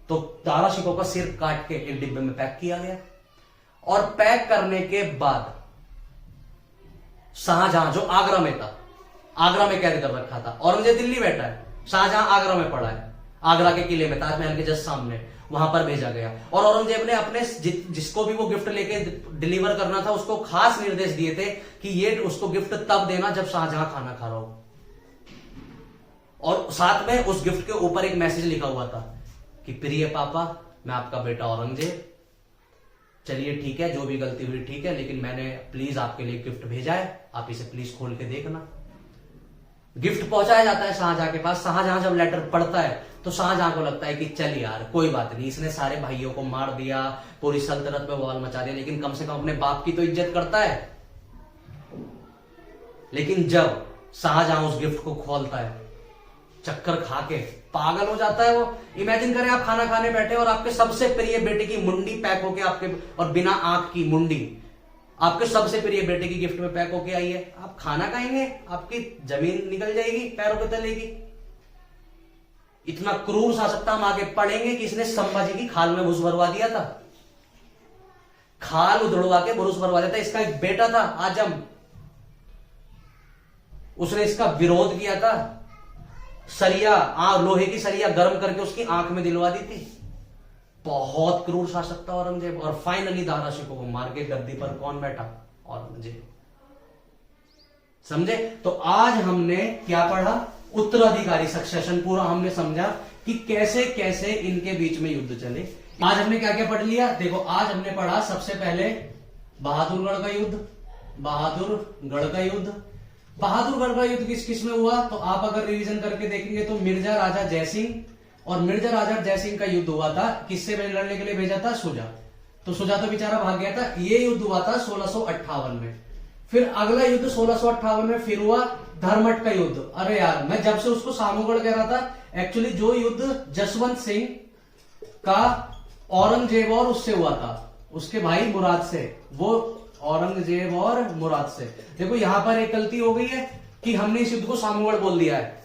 तो दारा शिकोह का सिर काट के एक डिब्बे में पैक किया गया। और पैक करने के बाद शाहजहां, जो आगरा में था, आगरा में कैद कर रखा था, औरंगजेब दिल्ली बैठा है, शाहजहां आगरा में पड़ा है, आगरा के किले में, ताजमहल के जस्ट सामने, वहां पर भेजा गया। और औरंगजेब ने अपने जिसको भी वो गिफ्ट लेके डिलीवर करना था उसको खास निर्देश दिए थे कि ये उसको गिफ्ट तब देना जब शाहजहां खाना खा रहा हो, और साथ में उस गिफ्ट के ऊपर एक मैसेज लिखा हुआ था कि प्रिय पापा, मैं आपका बेटा औरंगजेब, चलिए ठीक है, जो भी गलती हुई ठीक है, लेकिन मैंने प्लीज आपके लिए गिफ्ट भेजा है, आप इसे प्लीज खोल के देखना। गिफ्ट पहुंचाया जाता है शाहजहां के पास। शाहजहां जब लेटर पढ़ता है तो शाहजहां को लगता है कि चल यार कोई बात नहीं, इसने सारे भाइयों को मार दिया, पूरी सल्तनत में बवाल मचा दिया, लेकिन कम से कम अपने बाप की तो इज्जत करता है। लेकिन जब शाहजहां उस गिफ्ट को खोलता है, चक्कर खा के पागल हो जाता है वो। इमेजिन करें आप खाना खाने बैठे और आपके सबसे प्रिय बेटे की मुंडी पैक होके आपके, और बिना आंख की मुंडी आपके सबसे प्रिय बेटे की गिफ्ट में पैक होके आई है, आप खाना खाएंगे, आपकी जमीन निकल जाएगी पैरों पे तले की। इतना क्रूर शासकता हम आगे पढ़ेंगे कि इसने संभाजी की खाल में घुस भरवा दिया था, खाल उधड़वा के घुस भरवा दिया था। इसका एक बेटा था आजम, उसने इसका विरोध किया था, सरिया, लोहे की सरिया गर्म करके उसकी आंख में दिलवा दी थी। बहुत क्रूर शासक था औरंगजेब। और फाइनली दारा शिकोह को मार के गद्दी पर कौन बैठा? औरंगजेब। समझे? तो आज हमने क्या पढ़ा? उत्तराधिकारी सक्सेशन पूरा हमने समझा कि कैसे कैसे इनके बीच में युद्ध चले। आज हमने क्या क्या पढ़ लिया? देखो, आज हमने पढ़ा सबसे पहले बहादुरगढ़ का युद्ध। बहादुरगढ़ का युद्ध, बहादुरगढ़ का युद्ध किस किस में हुआ? तो आप अगर रिवीजन करके देखेंगे तो मिर्जा राजा जयसिंह और मिर्जा राजा जयसिंह का युद्ध हुआ था। किससे लड़ने के लिए भेजा था? सुजा। तो सुजा तो बेचारा भाग गया था। ये युद्ध हुआ था 1658 में। फिर अगला युद्ध 1658 में फिर हुआ धर्मट का युद्ध। अरे यार, मैं जब से उसको सामूगढ़ कह रहा था, एक्चुअली जो युद्ध जसवंत सिंह का औरंगजेब और उससे हुआ था, उसके भाई मुराद से, वो औरंगजेब और मुराद से। देखो यहां पर एक गलती हो गई है कि हमने इस युद्ध को सामूगढ़ बोल दिया है।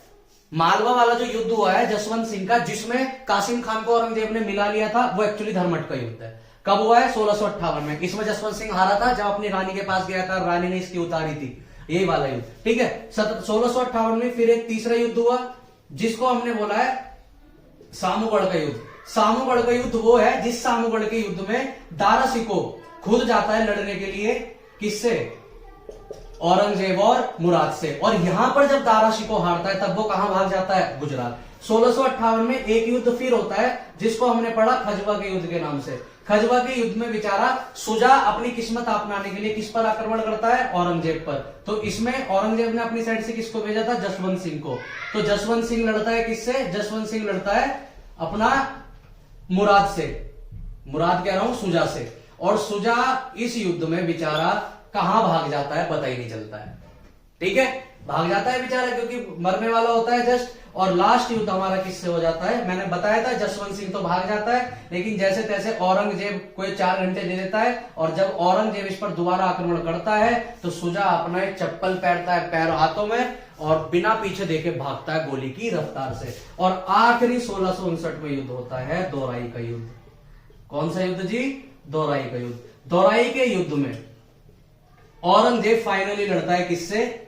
मालवा वाला जो युद्ध हुआ है जसवंत सिंह का, जिसमें कासिम खान को औरंगजेब ने मिला लिया था, वो एक्चुअली धर्मट का युद्ध है। कब हुआ है? 1658 में। इसमें जसवंत सिंह हारा था जब अपनी रानी के पास गया था, रानी ने इसकी उतारी थी, यही वाला युद्ध। ठीक है, 1658 में फिर एक तीसरा युद्ध हुआ जिसको हमने बोला है सामूगढ़ का युद्ध। सामूगढ़ का युद्ध वो है जिस सामूगढ़ के युद्ध में दारा शिकोह खुद जाता है लड़ने के लिए, किससे? औरंगजेब और मुराद से। और यहां पर जब दारा शिकोह हारता है तब वो कहां भाग जाता है? गुजरात। 1658 में एक युद्ध फिर होता है जिसको हमने पढ़ा खजवा के युद्ध के नाम से। खजवा के युद्ध में बेचारा सुजा अपनी किस्मत अपनाने के लिए किस पर आक्रमण करता है? औरंगजेब पर। तो इसमें औरंगजेब ने अपनी साइड से किसको भेजा था? जसवंत सिंह को। तो जसवंत सिंह लड़ता है किससे? जसवंत सिंह लड़ता है अपना मुराद से, मुराद कह रहा हूं सुजा से। और सुजा इस युद्ध में बेचारा कहां भाग जाता है पता ही नहीं चलता है। ठीक है, भाग जाता है बेचारा क्योंकि मरने वाला होता है जस्ट। और लास्ट युद्ध हमारा किससे हो जाता है? मैंने बताया था जसवंत सिंह तो भाग जाता है, लेकिन जैसे तैसे औरंगजेब को 4 घंटे दे देता है। और जब औरंगजेब इस पर दोबारा आक्रमण करता है तो सुजा अपना एक चप्पल पहनता है पैर हाथों में और बिना पीछे देखे भागता है गोली की रफ्तार से। और आखिरी 1659 में युद्ध होता है दोराई का युद्ध। कौन सा युद्ध जी? दोराई का युद्ध। दोराई के युद्ध में औरंगजेब फाइनली लड़ता है किससे?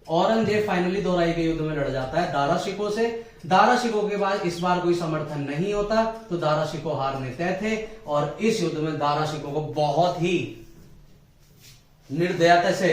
औरंगजेब फाइनली दोराई के युद्ध में लड़ जाता है दारा शिकोह से। दारा शिकोह के बाद इस बार कोई समर्थन नहीं होता तो दारा शिकोह हारने तय थे। और इस युद्ध में दारा शिकोह को बहुत ही निर्दयता से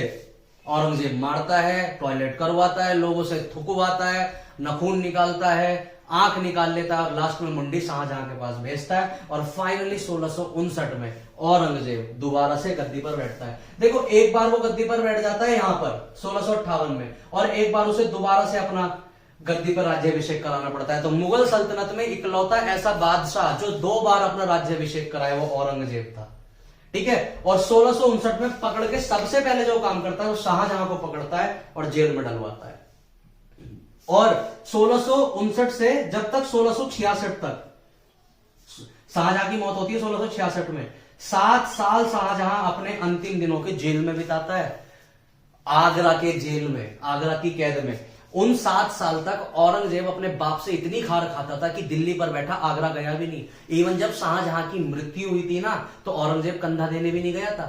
औरंगजेब मारता है, टॉयलेट करवाता है, लोगों से थुकवाता है, नखून निकालता है, आंख निकाल लेता है और लास्ट में मुंडी शाहजहां के पास भेजता है। और फाइनली 1659 में औरंगजेब दोबारा से गद्दी पर बैठता है। देखो एक बार वो गद्दी पर बैठ जाता है यहां पर 1658 में, और एक बार उसे दोबारा से अपना गद्दी पर राज्याभिषेक कराना पड़ता है। तो मुगल सल्तनत में इकलौता ऐसा बादशाह जो 2 बार अपना राज्याभिषेक कराए वो औरंगजेब था। ठीक है, और 1659 में पकड़ के सबसे पहले जो काम करता है वो शाहजहां को पकड़ता है और जेल में डलवाता है। और 1659 से जब तक 1666 तक, शाहजहां की मौत होती है 1666 में, 7 साल शाहजहां अपने अंतिम दिनों के जेल में बिताता है, आगरा के जेल में, आगरा की कैद में। उन 7 साल तक औरंगजेब अपने बाप से इतनी खार खाता था कि दिल्ली पर बैठा आगरा गया भी नहीं। इवन जब शाहजहां की मृत्यु हुई थी ना तो औरंगजेब कंधा देने भी नहीं गया था।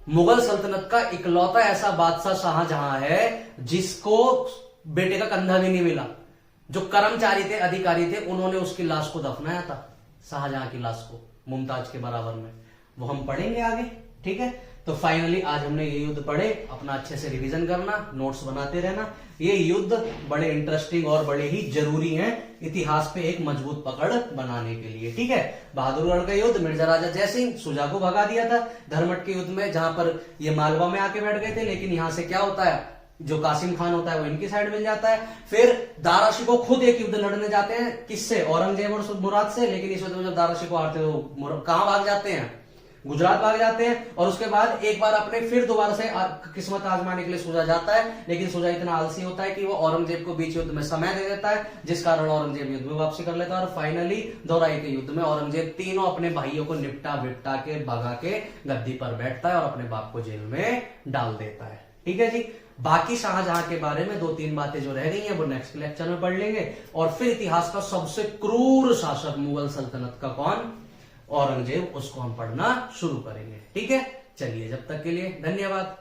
मुगल सल्तनत का इकलौता ऐसा बादशाह शाहजहां है जिसको बेटे का कंधा भी नहीं मिला। जो कर्मचारी थे, अधिकारी थे, उन्होंने उसकी लाश को दफनाया था, शाहजहां की लाश को मुमताज के बराबर में। वो हम पढ़ेंगे आगे। ठीक है, तो फाइनली आज हमने ये युद्ध पढ़े। अपना अच्छे से रिवीजन करना, नोट्स बनाते रहना। ये युद्ध बड़े इंटरेस्टिंग और बड़े ही जरूरी हैं इतिहास पे एक मजबूत पकड़ बनाने के लिए। ठीक है, बहादुरगढ़ का युद्ध, मिर्जा राजा जयसिंह सुजा को भगा दिया था। धर्मट के युद्ध में जहां पर ये मालवा में आके बैठ गए थे, लेकिन यहां से क्या होता है, जो कासिम खान होता है वो इनकी साइड मिल जाता है। फिर दारा शिकोह खुद एक युद्ध लड़ने जाते हैं, किससे? औरंगजेब और मुराद से। लेकिन इस युद्ध में जब दारा शिकोह हारते हैं तो कहां भाग जाते हैं? गुजरात भाग जाते हैं। और उसके बाद एक बार अपने फिर दोबारा से किस्मत आजमाने के लिए सुजा जाता है, लेकिन सुजा इतना आलसी होता है कि वो औरंगजेब को बीच युद्ध में समय दे देता है, जिस कारण औरंगजेब युद्ध में वापसी कर लेता है। और फाइनली दोराई के युद्ध में औरंगजेब तीनों अपने भाइयों को निपटा विपटा के भगा के गद्दी पर बैठता है और अपने बाप को जेल में डाल देता है। ठीक है जी, बाकी शाहजहां के बारे में 2-3 बातें जो रह गई हैं वो नेक्स्ट लेक्चर में पढ़ लेंगे। और फिर इतिहास का सबसे क्रूर शासक मुगल सल्तनत का कौन? औरंगजेब, उसको हम पढ़ना शुरू करेंगे। ठीक है, चलिए जब तक के लिए धन्यवाद।